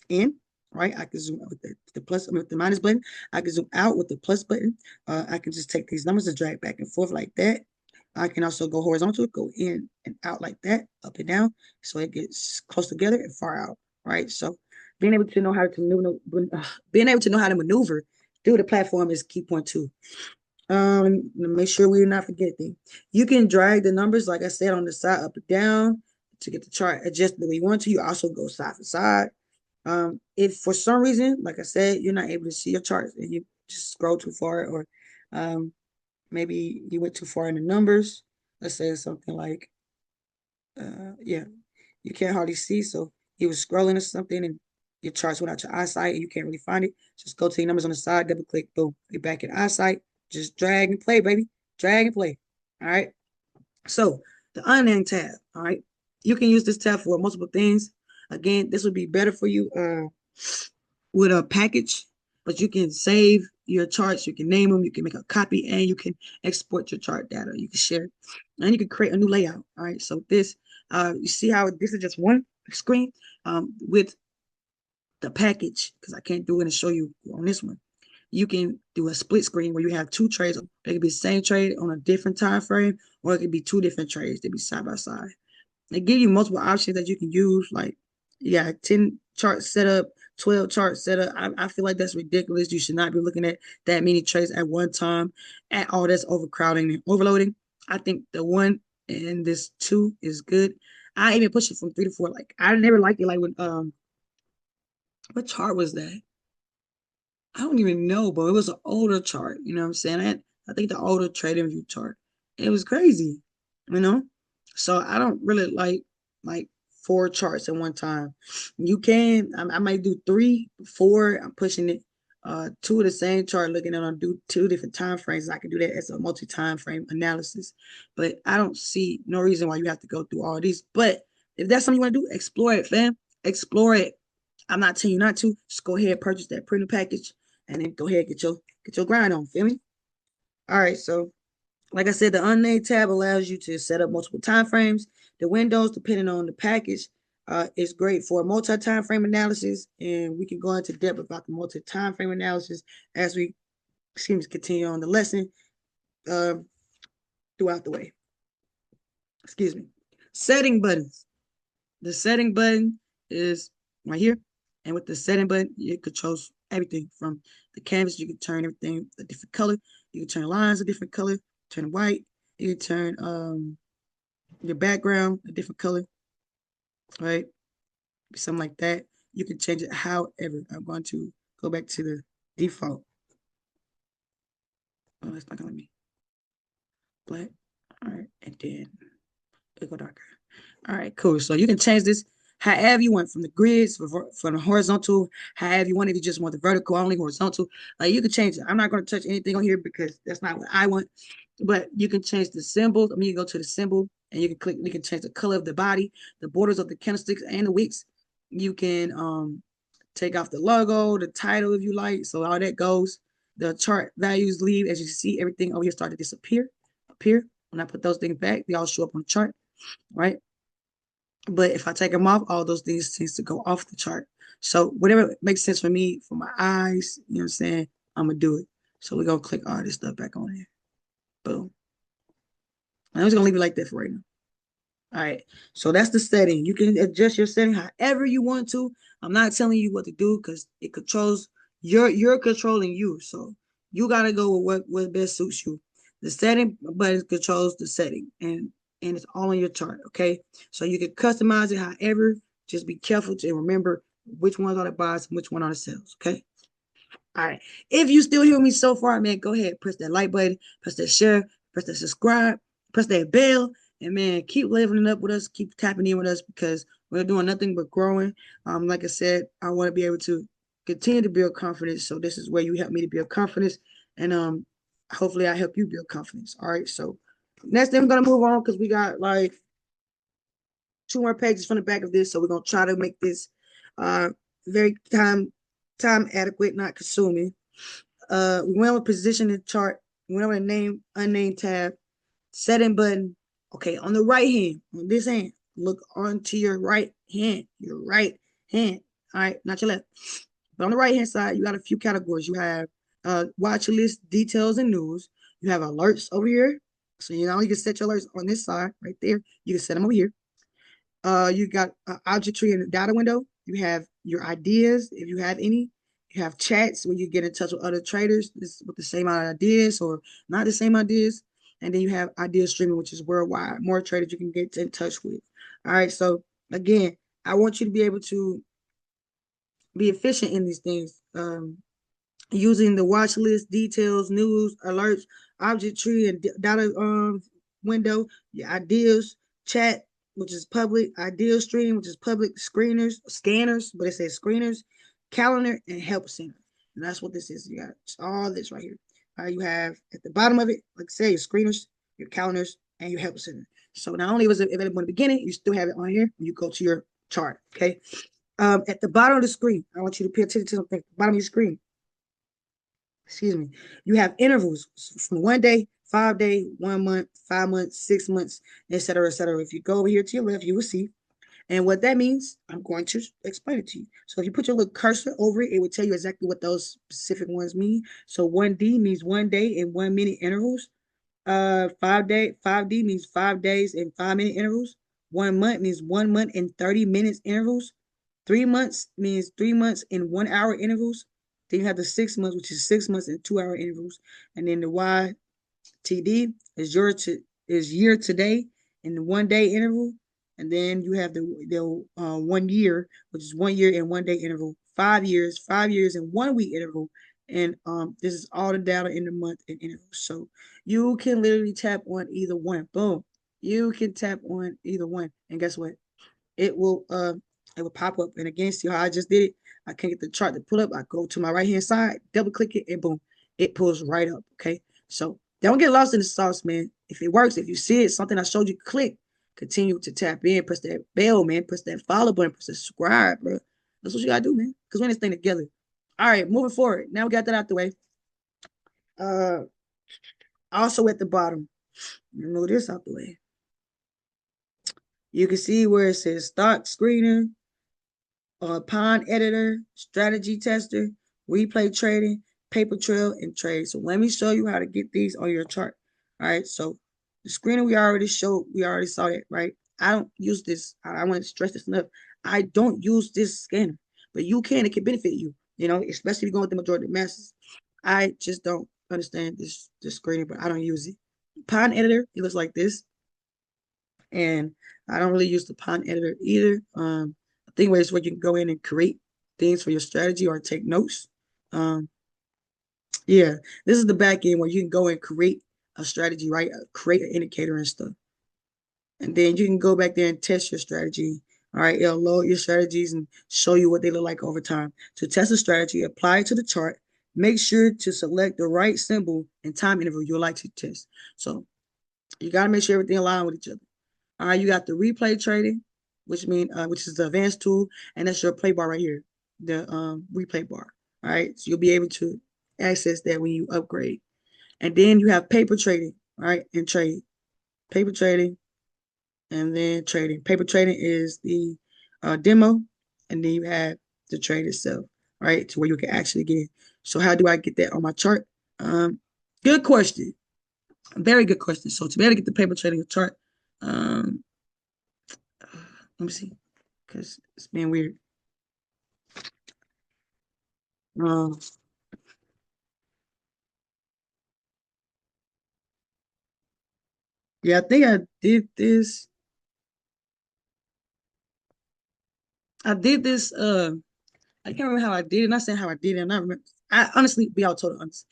in, right? I can zoom out with the plus, with the minus button. I can zoom out with the plus button. I can just take these numbers and drag back and forth like that. I can also go horizontal, go in and out like that, up and down, so it gets close together and far out, right? So being able to know how to maneuver, being able to know how to maneuver through the platform is key point two. Make sure we're not forgetting. You can drag the numbers, like I said, on the side up and down to get the chart adjusted the way you want to. You also go side to side. If for some reason, like I said, you're not able to see your charts and you just scroll too far, or um, maybe you went too far in the numbers. Let's say something like, yeah, you can't hardly see. So you was scrolling or something and your charts went out your eyesight and you can't really find it. Just go to your numbers on the side, double click, boom, you're back in eyesight. Just drag and play, baby. Drag and play. All right. So the unnamed tab, all right, you can use this tab for multiple things. Again, this would be better for you with a package, but you can save your charts, you can name them, you can make a copy, and you can export your chart data. You can share it, and you can create a new layout. All right, so this, you see how this is just one screen with the package, because I can't do it and show you on this one. You can do a split screen where you have two trades. It could be the same trade on a different time frame, or it could be two different trades. They'd be side by side. They give you multiple options that you can use. Like, yeah, 10 chart setup, 12 chart setup. I feel like that's ridiculous. You should not be looking at that many trades at one time. At all, that's overcrowding and overloading. I think the one and this two is good. I even push it from 3 to 4. Like, I never liked it. Like when what chart was that? I don't even know, but it was an older chart. You know what I'm saying? I think the older Tradingview chart. It was crazy, you know? So I don't really like four charts at one time. You can, I might do 3, 4. I'm pushing it. Two of the same chart, looking at on do two different time frames. I can do that as a multi-time frame analysis. But I don't see no reason why you have to go through all these. But if that's something you want to do, explore it, fam. Explore it. I'm not telling you not to. Just go ahead, purchase that printer package, and then go ahead and get your grind on. Feel me? All right. So, like I said, the unnamed tab allows you to set up multiple time frames. The windows, depending on the package, It's great for multi-time frame analysis, and we can go into depth about the multi-time frame analysis as we continue on the lesson uh, throughout the way. Excuse me. Setting buttons. The setting button is right here, and with the setting button, it controls everything from the canvas. You can turn everything a different color. You can turn lines a different color. Turn white. You can turn your background a different color, right? Something like that. You can change it however. I'm going to go back to the default. Oh, it's not gonna let me. Black. All right, and then it'll go darker. All right, cool. So you can change this however you want, from the grids, from the horizontal, however you want. If you just want the vertical only, horizontal, like you can change it. I'm not going to touch anything on here because that's not what I want. But you can change the symbols. I mean, you go to the symbol and you can click. You can change the color of the body, the borders of the candlesticks and the wicks. You can take off the logo, the title if you like. So all that goes. The chart values leave. As you see, everything over here start to disappear. Appear. When I put those things back, they all show up on the chart, right? But if I take them off, all those things seems to go off the chart. So whatever makes sense for me, for my eyes, you know what I'm saying, I'm gonna do it. So we're gonna click all this stuff back on here. Boom. I'm just gonna leave it like that for right now. All right. So that's the setting. You can adjust your setting however you want to. I'm not telling you what to do because it controls you're controlling you. So you gotta go with what best suits you. The setting button controls the setting and it's all on your chart. Okay. So you can customize it however. Just be careful to remember which ones are the buys and which one are the sells. Okay. All right. If you still hear me so far, man, go ahead, press that like button, press that share, press that subscribe, press that bell, and man, keep leveling up with us, keep tapping in with us because we're doing nothing but growing. Like I said, I want to be able to continue to build confidence. So this is where you help me to build confidence, and hopefully I help you build confidence. All right. So next thing I'm gonna move on because we got like 2 more pages from the back of this, so we're gonna try to make this very time adequate, not consuming. We went with position and chart. We went with a name, unnamed tab, setting button. Okay, on the right hand, on this hand, look onto your right hand, your right hand. All right, not your left. But on the right hand side, you got a few categories. You have watch list, details, and news. You have alerts over here. So you know you can set your alerts on this side right there. You can set them over here. You got object tree in the data window. You have your ideas, if you have any. You have chats where you get in touch with other traders with the same ideas or not the same ideas. And then you have idea streaming, which is worldwide. More traders you can get in touch with. All right. So again, I want you to be able to be efficient in these things. Using the watch list, details, news, alerts, object tree, and data window, your ideas, chat, which is public, ideal stream, which is public, scanners, but it says screeners, calendar, and help center. And that's what this is. You got all this right here. You have at the bottom of it, like I say, your screeners, your calendars, and your help center. So not only was it available in the beginning, you still have it on here when you go to your chart. Okay. At the bottom of the screen, I want you to pay attention to something. At the bottom of your screen, excuse me, you have intervals from 1 day, 5 day, 1 month, 5 months, 6 months, etc., etc. If you go over here to your left, you will see. And what that means, I'm going to explain it to you. So if you put your little cursor over it, it will tell you exactly what those specific ones mean. So 1D means 1 day and 1 minute intervals. 5D means 5 days and 5 minute intervals. 1 month means 1 month and 30 minutes intervals. 3 months means 3 months in 1 hour intervals. Then you have the 6 months, which is 6 months in 2 hour intervals. And then the YTD is year to day in the 1 day interval. And then you have the 1 year, which is 1 year in 1 day interval, 5 years, 5 years in 1 week interval. And this is all the data in the month and interval. So you can literally tap on either one. Boom. You can tap on either one. And guess what? It will pop up. And again, see how I just did it? I can't get the chart to pull up. I go to my right hand side, double click it, and boom, it pulls right up. Okay. So don't get lost in the sauce, man. If it works, if you see it, something I showed you, click. Continue to tap in, press that bell, man. Press that follow button, press that subscribe, bro. That's what you gotta do, man. Because we're in this thing together. All right, moving forward. Now we got that out the way. Uh Also at the bottom, move this out the way. You can see where it says stock screener, pawn editor, strategy tester, replay trading, paper trail, and trade. So let me show you how to get these on your chart. All right. So the screener we already showed, we already saw that, right? I don't use this. I want to stress this enough. I don't use this scanner, but you can. It can benefit you, especially if you're going with the majority of the masses. I just don't understand this screener, but I don't use it. Pawn editor, it looks like this. And I don't really use the pawn editor either. I think where it's where you can go in and create things for your strategy or take notes. Um, yeah, this is the back end where you can go and create a strategy, right? Create an indicator and stuff. And then you can go back there and test your strategy. All right, it'll load your strategies and show you what they look like over time. To test a strategy, apply it to the chart. Make sure to select the right symbol and time interval you'd like to test. So you got to make sure everything aligns with each other. All right, you got the replay trading, which is the advanced tool, and that's your play bar right here, the replay bar. All right, so you'll be able to access that when you upgrade. And then you have paper trading, all right, and trade. Paper trading, and then trading. Paper trading is the demo, and then you have the trade itself, right, to where you can actually get it. So how do I get that on my chart? Good question. Very good question. So to be able to get the paper trading chart, um, let me see, because it's been weird. Um, yeah, I think I did this. I did this. I can't remember how I did it. Not saying how I did it. I'm not remember. I honestly, be all totally honest.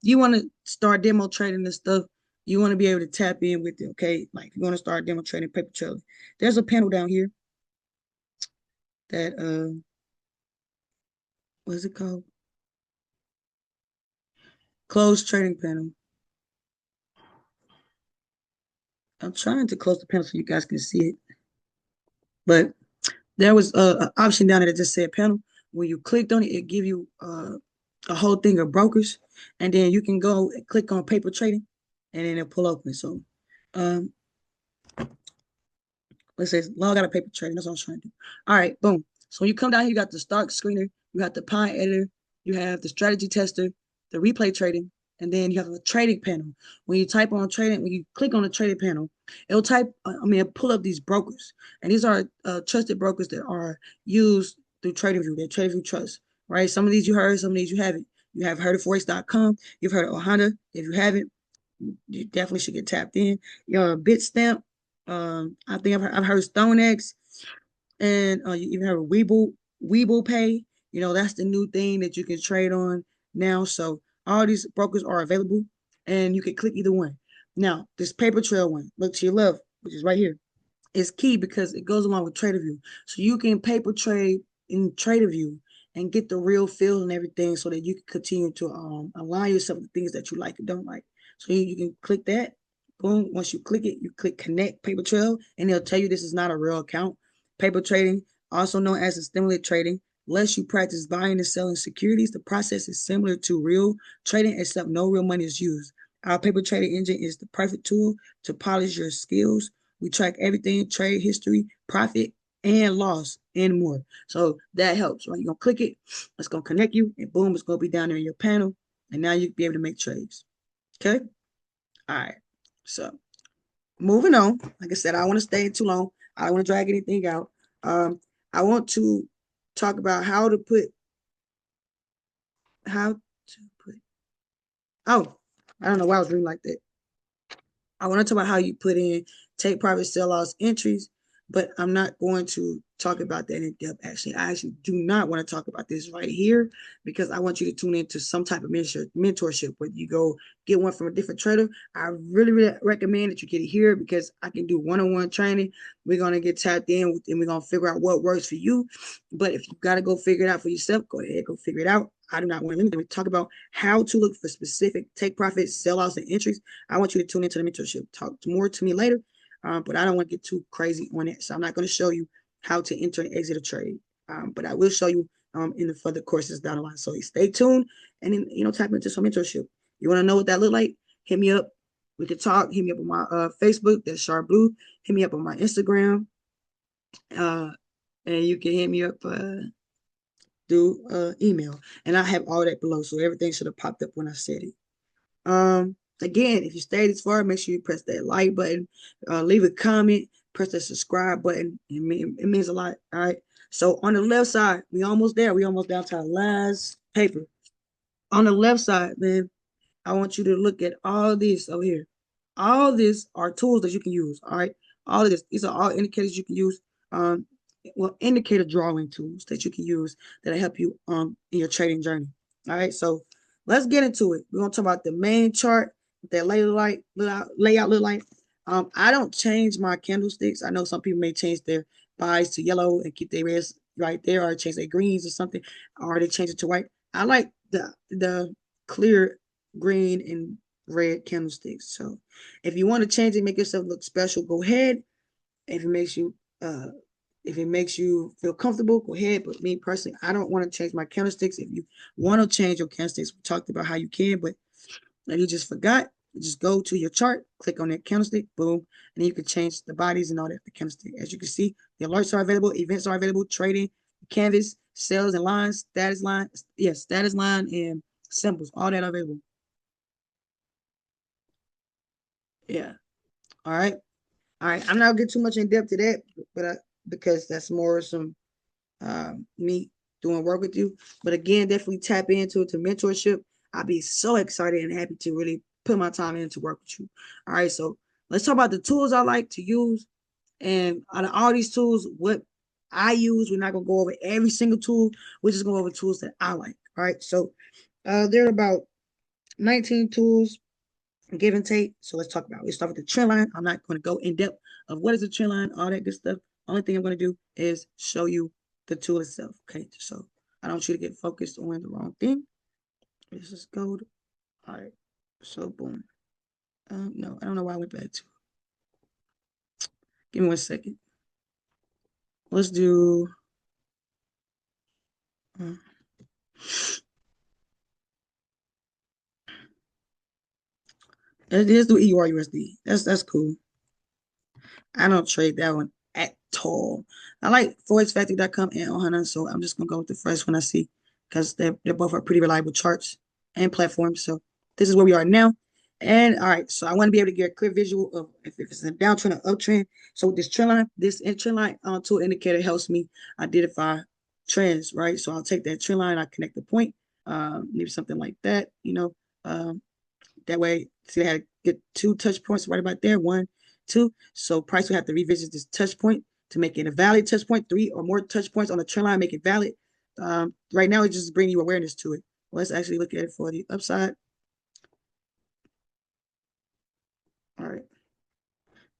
You want to start demo trading this stuff. You want to be able to tap in with it. Okay, like you want to start demo trading paper trading. There's a panel down here that what's it called? Closed trading panel. I'm trying to close the panel so you guys can see it, but there was an option down there that just said panel. When you clicked on it, it give you a whole thing of brokers, and then you can go and click on paper trading, and then it'll pull open. So, um, let's say log out of paper trading. That's what I was trying to do. All right, boom. So when you come down here, you got the stock screener, you got the pie editor, you have the strategy tester, the replay trading, and then you have a trading panel. When you type on trading, when you click on the trading panel, it'll pull up these brokers, and these are trusted brokers that are used through Tradingview. They're Tradingview Trust, right? Some of these you heard, some of these you haven't. You have heard of Forex.com. You've heard of Ohana. If you haven't, you definitely should get tapped in. Your Bitstamp. I think I've heard StoneX, and you even have a Weeble Pay. That's the new thing that you can trade on now. So all these brokers are available, and you can click either one. Now, this paper trail one, look to your left, which is right here, is key because it goes along with Tradingview. So you can paper trade in Tradingview and get the real feel and everything so that you can continue to align yourself with things that you like and don't like. So you can click that. Boom. Once you click it, you click connect paper trail, and they'll tell you this is not a real account. Paper trading, also known as stimulate trading, lets you practice buying and selling securities. The process is similar to real trading, except no real money is used. Our paper trading engine is the perfect tool to polish your skills. We track everything, trade history, profit, and loss, and more. So that helps, right? You're going to click it. It's going to connect you, and boom, it's going to be down there in your panel. And now you'll be able to make trades. Okay? All right. So moving on. Like I said, I don't want to stay too long. I don't want to drag anything out. I want to talk about how to put, oh, I don't know why I was reading like that. I want to talk about how you put in take profit sell loss entries, but I'm not going to talk about that in depth. I actually do not want to talk about this right here because I want you to tune into some type of mentorship. Whether you go get one from a different trader, I really, really recommend that you get it here because I can do one-on-one training. We're gonna get tapped in and we're gonna figure out what works for you. But if you gotta go figure it out for yourself, go ahead, go figure it out. I do not want to limit them. We talk about how to look for specific take profit, sell offs, and entries. I want you to tune into the mentorship. Talk more to me later, but I don't want to get too crazy on it. So I'm not going to show you how to enter and exit a trade, but I will show you in the further courses down the line. So stay tuned and then tap into some mentorship. You want to know what that look like? Hit me up. We could talk. Hit me up on my Facebook. That's Sharp Blue. Hit me up on my Instagram. Uh, and you can hit me up through email. And I have all that below. So everything should have popped up when I said it. Again, if you stayed this far, make sure you press that like button, leave a comment, press the subscribe button. It means a lot. All right. So on the left side, we almost there. We almost down to our last paper. On the left side, man, I want you to look at all this over here. All this are tools that you can use. All right. All of this. These are all indicators you can use. Um, well, indicator drawing tools that you can use that'll help you in your trading journey. All right. So let's get into it. We're gonna talk about the main chart, what that layout look like. I don't change my candlesticks. I know some people may change their buys to yellow and keep their reds right there, or change their greens or something, or they change it to white. I like the clear green and red candlesticks. So if you want to change it, make yourself look special, go ahead. If it makes you feel comfortable, go ahead. But me personally, I don't want to change my candlesticks. If you want to change your candlesticks, we talked about how you can, but if you just forgot, just go to your chart, click on that candlestick, boom, and then you can change the bodies and all that. The candlestick, as you can see, the alerts are available, events are available, trading, canvas, sales and lines, status line, status line and symbols, all that available. Yeah. All right. All right. I'm not gonna get too much in depth to that, but because that's more some me doing work with you. But again, definitely tap into it to mentorship. I'll be so excited and happy to really put my time in to work with you. All right, so let's talk about the tools I like to use. And out of all these tools, what I use, we're not gonna go over every single tool. We're just going over tools that I like. All right, so there are about 19 tools, give and take. So let's talk about it. Let's start with the trend line. I'm not going to go in depth of what is a trend line, all that good stuff. Only thing I'm going to do is show you the tool itself. Okay, so I don't want you to get focused on the wrong thing. Let's just go. All right, so boom. No, I don't know why I went back to. Give me 1 second. Let's do. Let's do EURUSD. That's cool. I don't trade that one at all. I like forexfactory.com and Ohana, so I'm just gonna go with the first one I see because they're both are pretty reliable charts and platforms. So this is where we are now. And all right, so I want to be able to get a clear visual of if it's a downtrend or uptrend. So with this trend line, this trend line tool indicator helps me identify trends, right? So I'll take that trend line, I connect the point, maybe something like that, that way, see, they had get 2 touch points right about there. 1, 2. So price will have to revisit this touch point to make it a valid touch point. 3 or more touch points on the trend line make it valid. Right now, it's just bringing you awareness to it. Let's actually look at it for the upside. All right.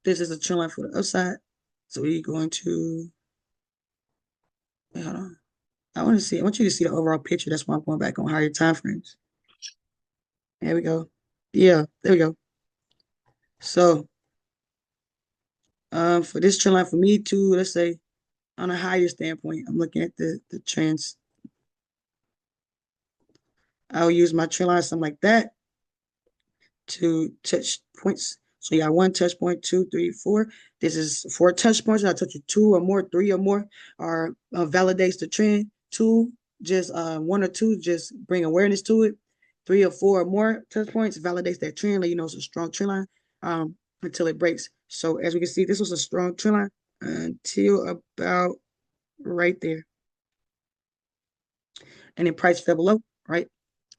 This is a trend line for the upside. So we're going to, wait, hold on. I want you to see the overall picture. That's why I'm going back on higher time frames. There we go. Yeah, there we go. So for this trend line for me too, let's say on a higher standpoint, I'm looking at the trends. I'll use my trend line, something like that, to touch points. So you got 1 touch point, 2, 3, 4. This is 4 touch points. I touch you 2 or more, 3 or more, or validates the trend. 2, just 1 or 2, just bring awareness to it. 3 or 4 or more touch points validates that trend. Let you know it's a strong trend line until it breaks. So as we can see, this was a strong trend line until about right there. And then price fell below, right?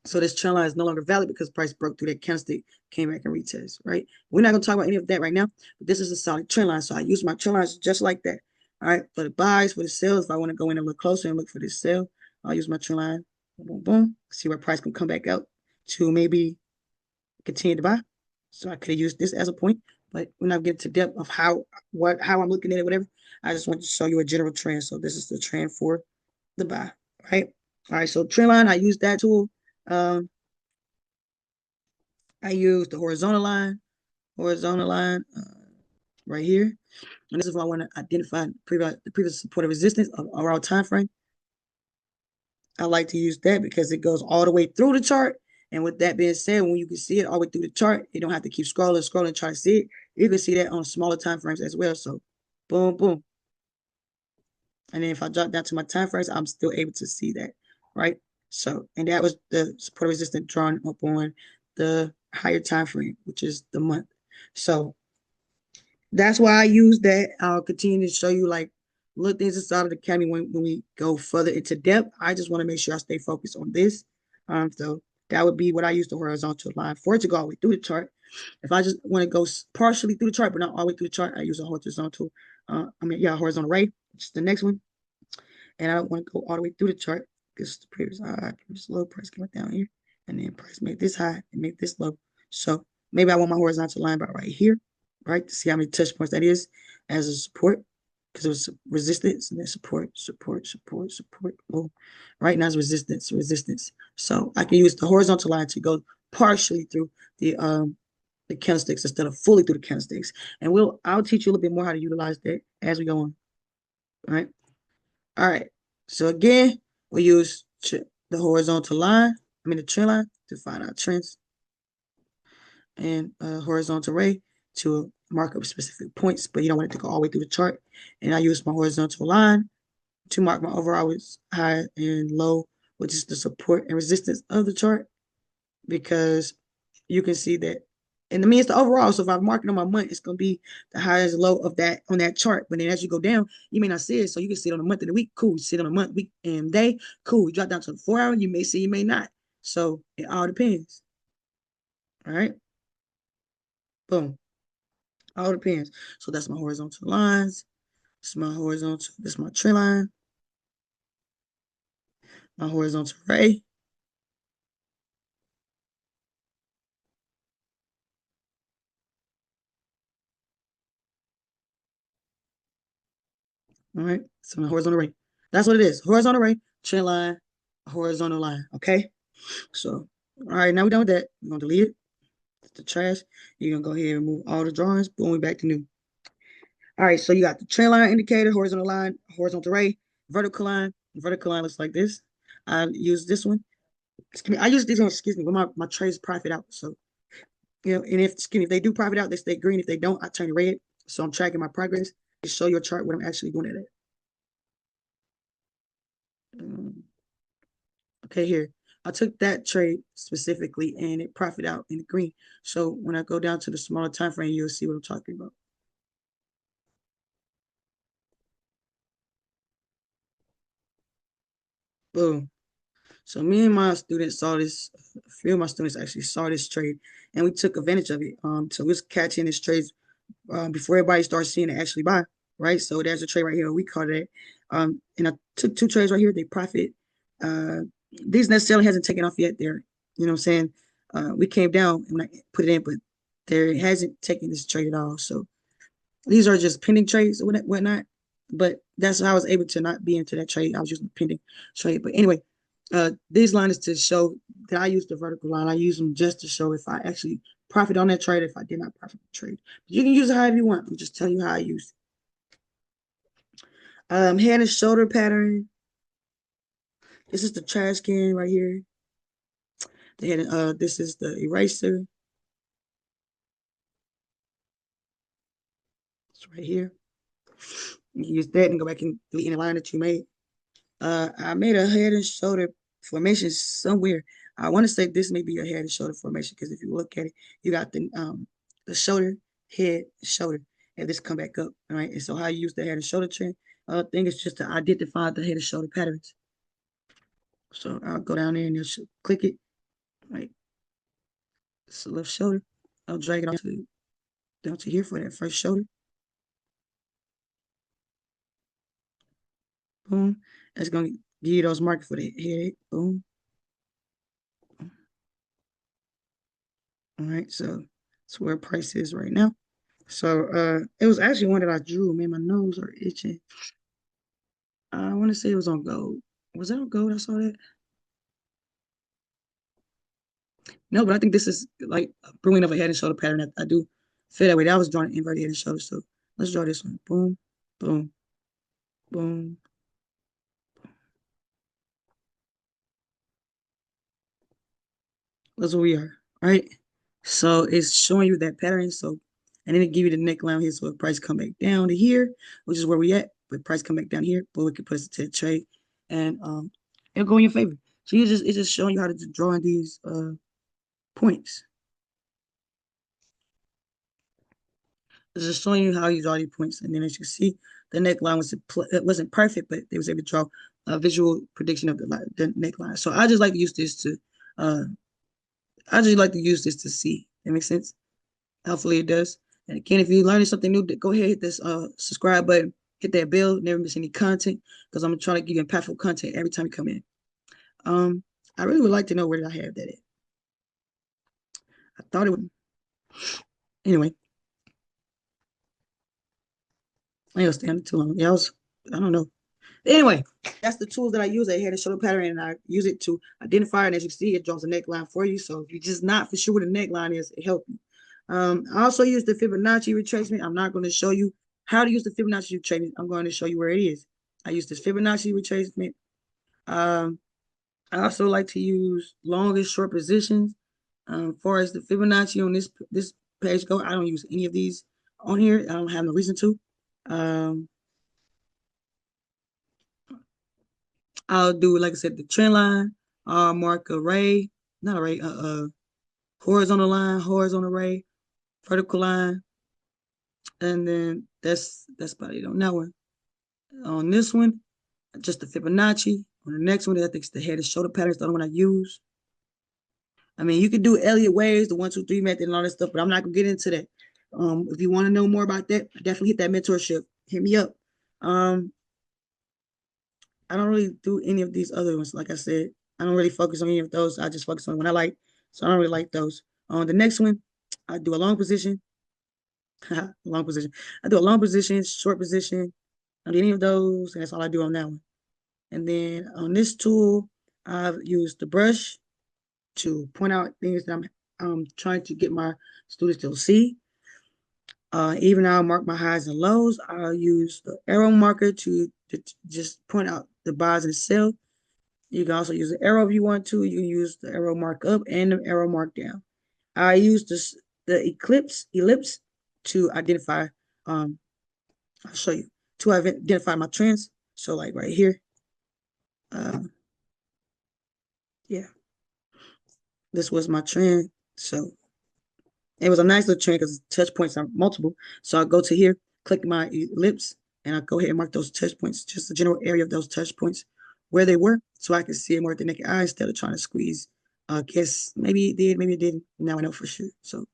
So this trend line is no longer valid because price broke through that candlestick, came back and retest, right? We're not going to talk about any of that right now, but this is a solid trend line. So I use my trend lines just like that. All right, for the buys, for the sales, if I want to go in and look closer and look for this sell, I'll use my trend line, boom, boom, boom, see where price can come back out to maybe continue to buy. So I could have used this as a point, but we're not getting to depth of how I'm looking at it, whatever. I just want to show you a general trend. So this is the trend for the buy, right? All right, so trend line, I use that tool. I use the horizontal line right here. And this is why I want to identify the previous support and resistance of our time frame. I like to use that because it goes all the way through the chart And with that being said, when you can see it all the way through the chart, you don't have to keep scrolling, try to see it. You can see that on smaller time frames as well. So boom, boom. And then if I drop down to my time frames, I'm still able to see that, right? So, and that was the support resistance drawn up on the higher time frame, which is the month. So that's why I use that. I'll continue to show you like little things inside of the academy when we go further into depth. I just want to make sure I stay focused on this. So that would be what I use the horizontal line for it to go all the way through the chart. If I just want to go partially through the chart, but not all the way through the chart, I use a horizontal. Horizontal ray, which is the next one. And I don't want to go all the way through the chart because the previous high, previous low, price came down here, and then price made this high and made this low. So maybe I want my horizontal line about right here, right, to see how many touch points that is as a support because it was resistance and then support, support, support, support. Boom. Right now it's resistance, resistance. So I can use the horizontal line to go partially through the candlesticks instead of fully through the candlesticks. And I'll teach you a little bit more how to utilize that as we go on. All right. All right. So again, we use the horizontal line, the trend line to find our trends and horizontal ray to mark up specific points, but you don't want it to go all the way through the chart. And I use my horizontal line to mark my overall high and low, which is the support and resistance of the chart, because you can see that. And I mean, it's the overall. So if I'm marking on my month, it's going to be the highest low of that on that chart. But then as you go down, you may not see it. So you can see it on the month and the week. Cool. You see it on the month, week, and day. Cool. You drop down to the 4 hour. You may see, you may not. So it all depends. All right. Boom. All depends. So that's my horizontal lines. This is my horizontal. This is my trend line. My horizontal ray. All right. So my horizontal ray. That's what it is. Horizontal ray, trend line, horizontal line. Okay. So, all right, now we're done with that. We're gonna delete it. It's the trash. You're gonna go ahead and remove all the drawings. Boom, we back to new. All right, so you got the trend line indicator, horizontal line, horizontal ray, vertical line. The vertical line looks like this. I use this one. Excuse me, I use this one, excuse me, when my trades profit out. So, and if they do profit out, they stay green. If they don't, I turn red. So I'm tracking my progress to show your chart what I'm actually doing at. Okay, here. I took that trade specifically and it profit out in the green. So when I go down to the smaller time frame, you'll see what I'm talking about. Boom. So me and my students saw this, a few of my students actually saw this trade and we took advantage of it. So we was catching this trade before everybody starts seeing it actually buy, right? So there's a trade right here. We caught it. And I took two trades right here. They profit. Uh, these necessarily hasn't taken off yet. They're, you know what I'm saying? We came down and I put it in, but there hasn't taken this trade at all. So these are just pending trades or whatnot. But that's how I was able to not be into that trade. I was using the pending trade. But anyway, this line is to show that I use the vertical line. I use them just to show if I actually profit on that trade, if I did not profit on the trade. But you can use it however you want. I'm just telling you how I use it. Head and shoulder pattern. This is the trash can right here. This is the eraser. It's right here. You can use that and go back and delete any line that you made. I made a head and shoulder formation somewhere. I want to say this may be a head and shoulder formation because if you look at it, you got the shoulder, head, shoulder, and this come back up. All right. And so how you use the head and shoulder trend, thing is just to identify the head and shoulder patterns. So I'll go down there and just click it. Right. It's the left shoulder. I'll drag it down to here for that first shoulder. Boom. That's gonna give you those markers for the head. Boom. All right. So that's where price is right now. So it was actually one that I drew. Man, my nose are itching. I want to say it was on gold. Was that on gold? I saw that. No, but I think this is like brewing of a head and shoulder pattern that I do feel that way. That was drawing inverted head and shoulder. So let's draw this one. Boom, boom, boom. That's what we are, right? So it's showing you that pattern. So, and then it give you the neckline here. So if price come back down to here, which is where we at, but price come back down here, but we can put it to the trade, and it'll go in your favor. So it's just showing you how to draw in these points. It's just showing you how you draw these points, and then as you see, the neckline it wasn't perfect, but they was able to draw a visual prediction of the neckline. So I just like to use this to uh see. That makes sense. Hopefully it does. And again, if you're learning something new, go ahead, hit this subscribe button, hit that bell, never miss any content, because I'm trying to give you impactful content every time you come in. I really would like to know where did I have that at. I thought it would. Anyway, I ain't gonna stand too long. Yeah, I don't know. Anyway, that's the tools that I use. I had a shoulder pattern, and I use it to identify. And as you see, it draws a neckline for you. So if you're just not for sure what a neckline is, it helps you. I also use the Fibonacci retracement. I'm not going to show you how to use the Fibonacci retracement. I'm going to show you where it is. I use this Fibonacci retracement. I also like to use long and short positions. Far as the Fibonacci on this page go, I don't use any of these on here. I don't have no reason to. I'll do, like I said, the trend line. I'll mark array, not array, horizontal line, horizontal array, vertical line, and then that's about it on that one. On this one, just the Fibonacci. On the next one, I think it's the head and shoulder patterns, the other one I use. I mean, you could do Elliott waves, the 1, 2, 3 method, and all that stuff, but I'm not gonna get into that. If you want to know more about that, definitely hit that mentorship. Hit me up. I don't really do any of these other ones. Like I said, I don't really focus on any of those. I just focus on what I like. So I don't really like those. On the next one, I do a long position. Long position. I do a long position, short position. I don't do any of those, and that's all I do on that one. And then on this tool, I've used the brush to point out things that I'm trying to get my students to see. Even I'll mark my highs and lows. I'll use the arrow marker to just point out the buys and sell. You can also use the arrow if you want to. You can use the arrow mark up and the arrow mark down. I use the ellipse to identify. I'll show you to identify my trends. So like right here, yeah, this was my trend. So it was a nice little trend because touch points are multiple. So I go to here, click my ellipse, and I go ahead and mark those touch points, just the general area of those touch points, where they were, so I can see it more with the naked eye instead of trying to squeeze. Guess maybe it did, maybe it didn't. Now I know for sure. So,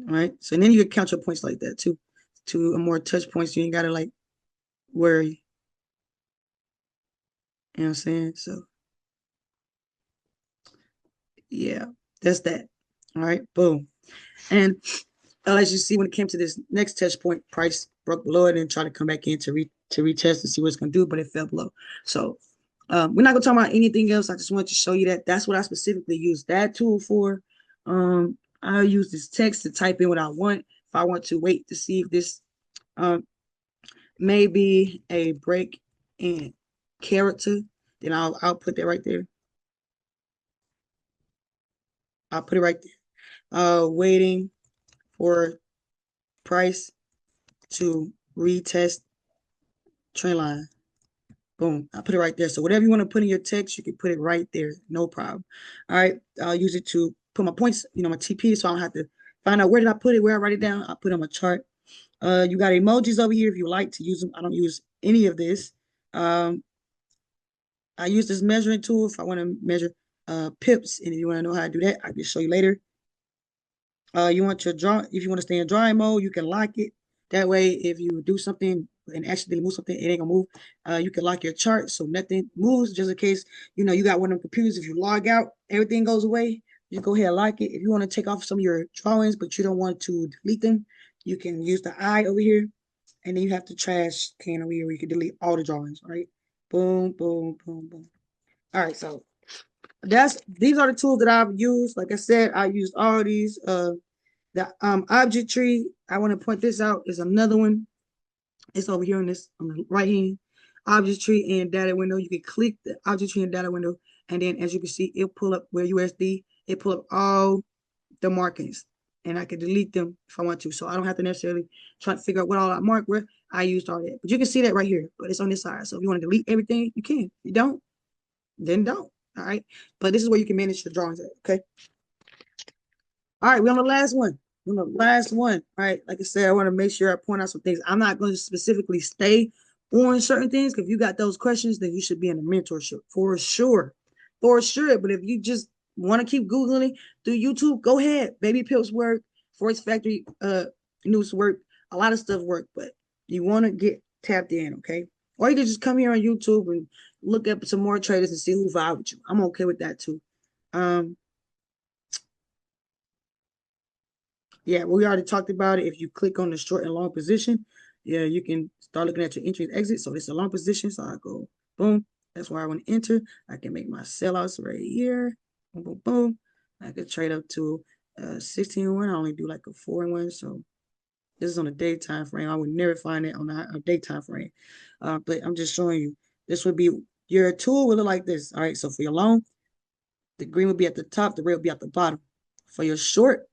all right. So then you can count your points like that too, to a more touch points. You ain't gotta like worry. You know what I'm saying? So yeah, that's that. All right, boom. And as you see, when it came to this next touch point, price broke below it and tried to come back in to retest to see what it's gonna do, but it fell below. So we're not gonna talk about anything else. I just wanted to show you that that's what I specifically use that tool for. I use this text to type in what I want. If I want to wait to see if this um, may be a break in character, then I'll put that right there. I'll put it right there. Waiting for price to retest trend line. Boom. I put it right there. So whatever you want to put in your text, you can put it right there. No problem. All right. I'll use it to put my points, my TP, so I don't have to find out where did I put it, where I write it down. I put it on my chart. You got emojis over here if you like to use them. I don't use any of this. I use this measuring tool if I want to measure pips, and if you want to know how to do that, I can show you later. You want your draw, if you want to stay in drawing mode, you can lock it. That way, if you do something and accidentally move something, it ain't gonna move. You can lock your chart so nothing moves, just in case you got one of them computers. If you log out, everything goes away. You go ahead and lock it. If you want to take off some of your drawings, but you don't want to delete them, you can use the eye over here, and then you have the trash can over here where you can delete all the drawings. All right, boom, boom, boom, boom. All right, so these are the tools that I've used. Like I said, I used all these. The object tree, I want to point this out, is another one. It's over here on the right hand. Object tree and data window. You can click the object tree and data window And then as you can see, it'll pull up where USD, it pull up all the markings. And I can delete them if I want to. So I don't have to necessarily try to figure out what all I marked where I used all that. But you can see that right here, but it's on this side. So if you want to delete everything, you can. If you don't, then don't. All right. But this is where you can manage your drawings at. Okay. All right, we're on the last one. We're on the last one. All right. Like I said, I want to make sure I point out some things. I'm not going to specifically stay on certain things. If you got those questions, then you should be in a mentorship for sure. For sure. But if you just want to keep Googling through YouTube, go ahead. Baby Pips work, Forex Factory news work, a lot of stuff work, but you want to get tapped in, okay? Or you can just come here on YouTube and look up some more traders and see who vibe with you. I'm okay with that too. Yeah, we already talked about it. If you click on the short and long position, yeah, you can start looking at your entry and exit. So it's a long position. So I go boom. That's where I want to enter. I can make my sellouts right here. Boom, boom, boom. I could trade up to 16-1. I only do like a 4-1. So this is on a daytime frame. I would never find it on a daytime frame. But I'm just showing you. This would be your tool will look like this. All right. So for your long, the green will be at the top, the red will be at the bottom. For your short,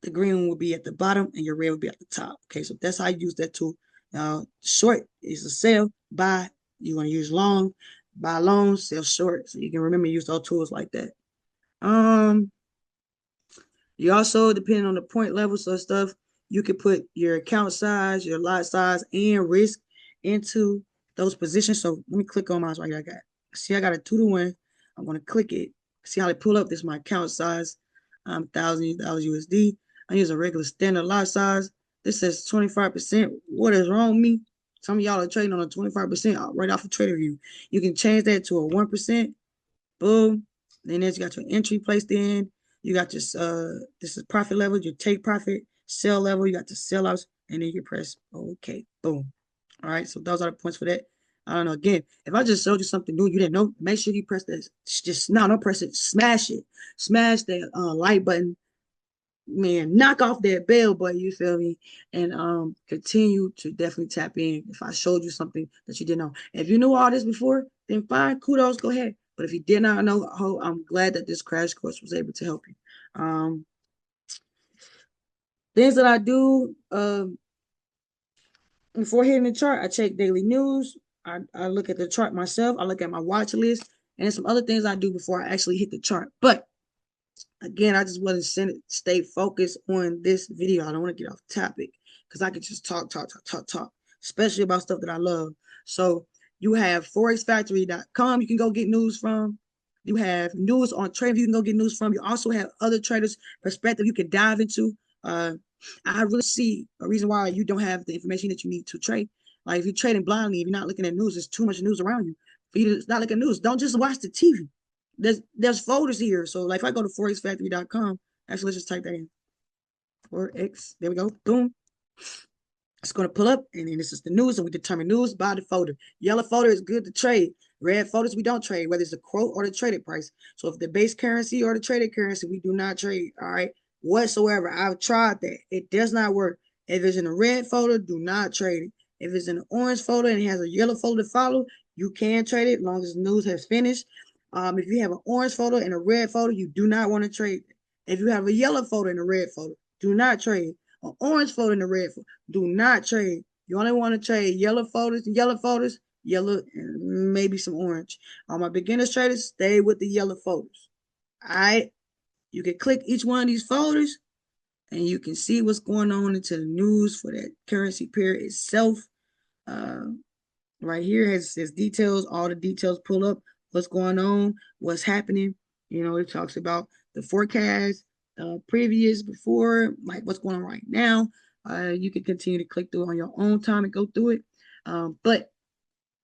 the green will be at the bottom and your red will be at the top. Okay, so that's how you use that tool. Now, short is a sell, buy. You want to use long, buy long, sell short. So you can remember use those tools like that. You also, depending on the point levels of stuff, you can put your account size, your lot size, and risk into those positions. So let me click on mine right here. I got, see, I got a 2-to-1. I'm going to click it. See how they pull up? This is my account size. $1,000 USD. I use a regular standard lot size. This says 25%. What is wrong with me? Some of y'all are trading on a 25% right off of Tradingview. You can change that to a 1%. Boom. Then there's you got your entry placed in. You got this this is profit level, your take profit, sell level, you got the sellouts, and then you press OK. Boom. All right. So those are the points for that. I don't know. Again, if I just showed you something new you didn't know, make sure you press this. Just no, don't press it. Smash it. Smash that like button. Man, knock off that bell button, you feel me? And continue to definitely tap in if I showed you something that you didn't know. If you knew all this before, then fine, kudos, go ahead. But if you did not know, I'm glad that this crash course was able to help you. Things that I do before hitting the chart, I check daily news. I look at the chart myself. I look at my watch list and some other things I do before I actually hit the chart. But again, I just want to stay focused on this video. I don't want to get off topic because I could just talk, especially about stuff that I love. So you have forexfactory.com you can go get news from. You have news on Tradingview you can go get news from. You also have other traders' perspective you can dive into. I really see a reason why you don't have the information that you need to trade. Like if you're trading blindly, if you're not looking at news, there's too much news around you. For you to not look at news, don't just watch the TV. There's folders here. So like if I go to forexfactory.com, actually let's just type that in. Forex, there we go. Boom. It's going to pull up, and then this is the news, and we determine news by the folder. Yellow folder is good to trade. Red folders we don't trade, whether it's the quote or the traded price. So if the base currency or the traded currency, we do not trade. All right, whatsoever. I've tried that. It does not work. If it's in a red folder, do not trade it. If it's in an orange folder and it has a yellow folder to follow, you can trade it as long as the news has finished. If you have an orange folder and a red folder, you do not want to trade it. If you have a yellow folder and a red folder, do not trade. An orange folder and a red folder, do not trade. You only want to trade yellow folders, yellow, and maybe some orange. All my beginners traders, stay with the yellow folders. All right. You can click each one of these folders and you can see what's going on into the news for that currency pair itself. Right here has details, all the details pull up, what's going on, what's happening. You know, it talks about the forecast, previous, before, like what's going on right now. You can continue to click through on your own time and go through it. But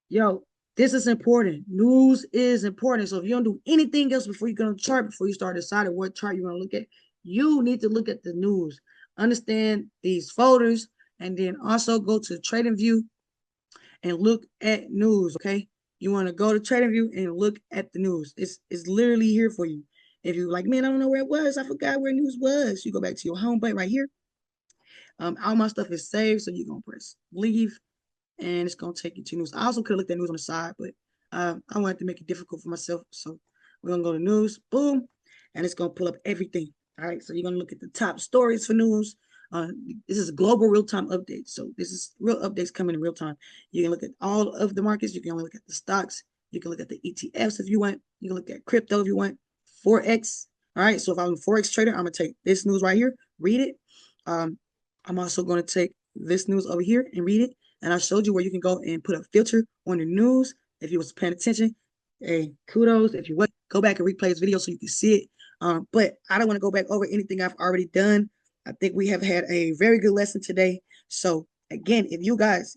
yo, this is important. News is important. So if you don't do anything else before you get on the chart, before you start deciding what chart you want to look at, you need to look at the news. Understand these folders, and then also go to Tradingview and look at news. Okay, you want to go to Tradingview and look at the news. It's literally here for you. If you like, man, I don't know where it was. I forgot where news was. You go back to your home button right here. All my stuff is saved, so you're gonna press leave, and it's gonna take you to news. I also could have looked at news on the side, but I wanted to make it difficult for myself. So we're gonna go to news, boom, and it's gonna pull up everything. All right. So you're gonna look at the top stories for news. Uh, this is a global real-time update. So this is real updates coming in real time. You can look at all of the markets. You can look at the stocks. You can look at the ETFs if you want. You can look at crypto if you want. Forex. All right. So if I'm a Forex trader, I'm gonna take this news right here, read it. Um, I'm also gonna take this news over here and read it. And I showed you where you can go and put a filter on your news. If you was paying attention, hey, kudos. If you want, go back and replay this video so you can see it. But I don't want to go back over anything I've already done. I think we have had a very good lesson today. So again, if you guys,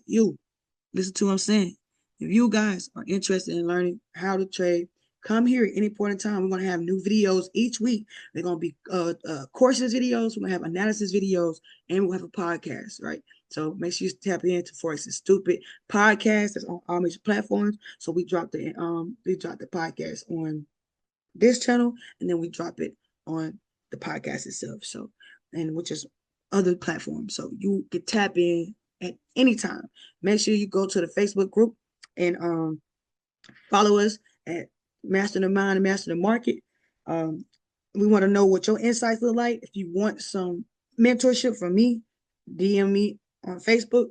listen to what I'm saying. If you guys are interested in learning how to trade, come here at any point in time. We're going to have new videos each week. They're going to be courses videos. We're going to have analysis videos, and we'll have a podcast, right? So make sure you tap into Forex is Stupid podcast. That's on all major platforms. So we dropped the podcast on this channel, and then we drop it on the podcast itself. So, and which is other platforms. So you can tap in at any time. Make sure you go to the Facebook group and follow us at Master the Mind and Master the Market. Um, we want to know what your insights look like. If you want some mentorship from me, DM me on Facebook.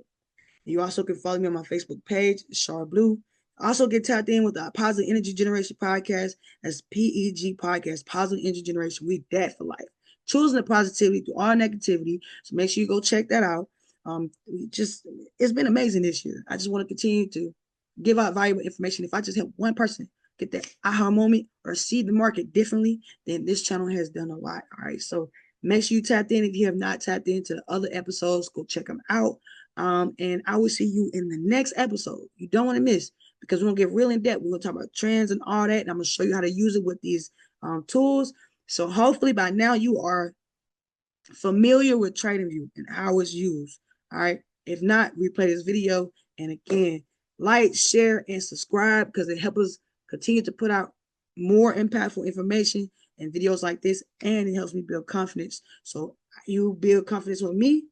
You also can follow me on my Facebook page, Char Blue. Also get tapped in with the Positive Energy Generation podcast. That's PEG podcast, Positive Energy Generation. We that for life. Choosing the positivity through all negativity. So make sure you go check that out. It's been amazing this year. I just want to continue to give out valuable information. If I just help one person get that aha moment or see the market differently, then this channel has done a lot. All right. So make sure you tapped in. If you have not tapped into the other episodes, go check them out. And I will see you in the next episode. You don't want to miss, because we're going to get real in depth. We're going to talk about trends and all that. And I'm going to show you how to use it with these tools. So hopefully by now you are familiar with Tradingview and how it's used. All right. If not, replay this video. And again, like, share, and subscribe, because it helps us continue to put out more impactful information and videos like this. And it helps me build confidence. So you build confidence with me,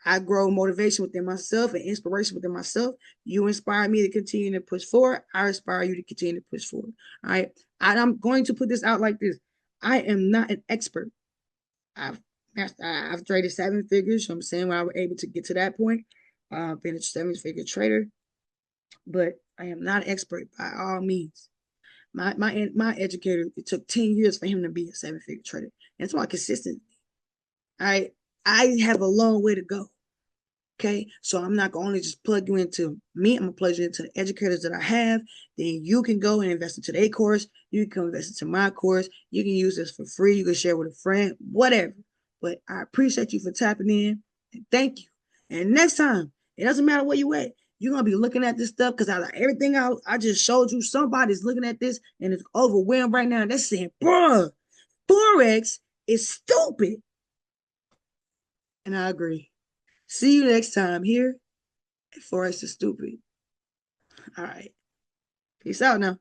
I grow motivation within myself and inspiration within myself. You inspire me to continue to push forward. I inspire you to continue to push forward. All right. And I'm going to put this out like this. I am not an expert. I've traded 7 figures. So I'm saying when I was able to get to that point, been a 7-figure trader, but I am not an expert by all means. My educator, it took 10 years for him to be a 7-figure trader. That's why consistent. All right. I have a long way to go. Okay, so I'm not gonna only just plug you into me, I'm gonna plug you into the educators that I have. Then you can go and invest into their course. You can invest into my course. You can use this for free. You can share with a friend, whatever. But I appreciate you for tapping in, and thank you. And next time, it doesn't matter where you at, you're gonna be looking at this stuff, because out of everything I just showed you, somebody's looking at this and it's overwhelmed right now. They're saying, bruh, Forex is stupid. And I agree. See you next time here at Forex is Stupid. All right. Peace out now.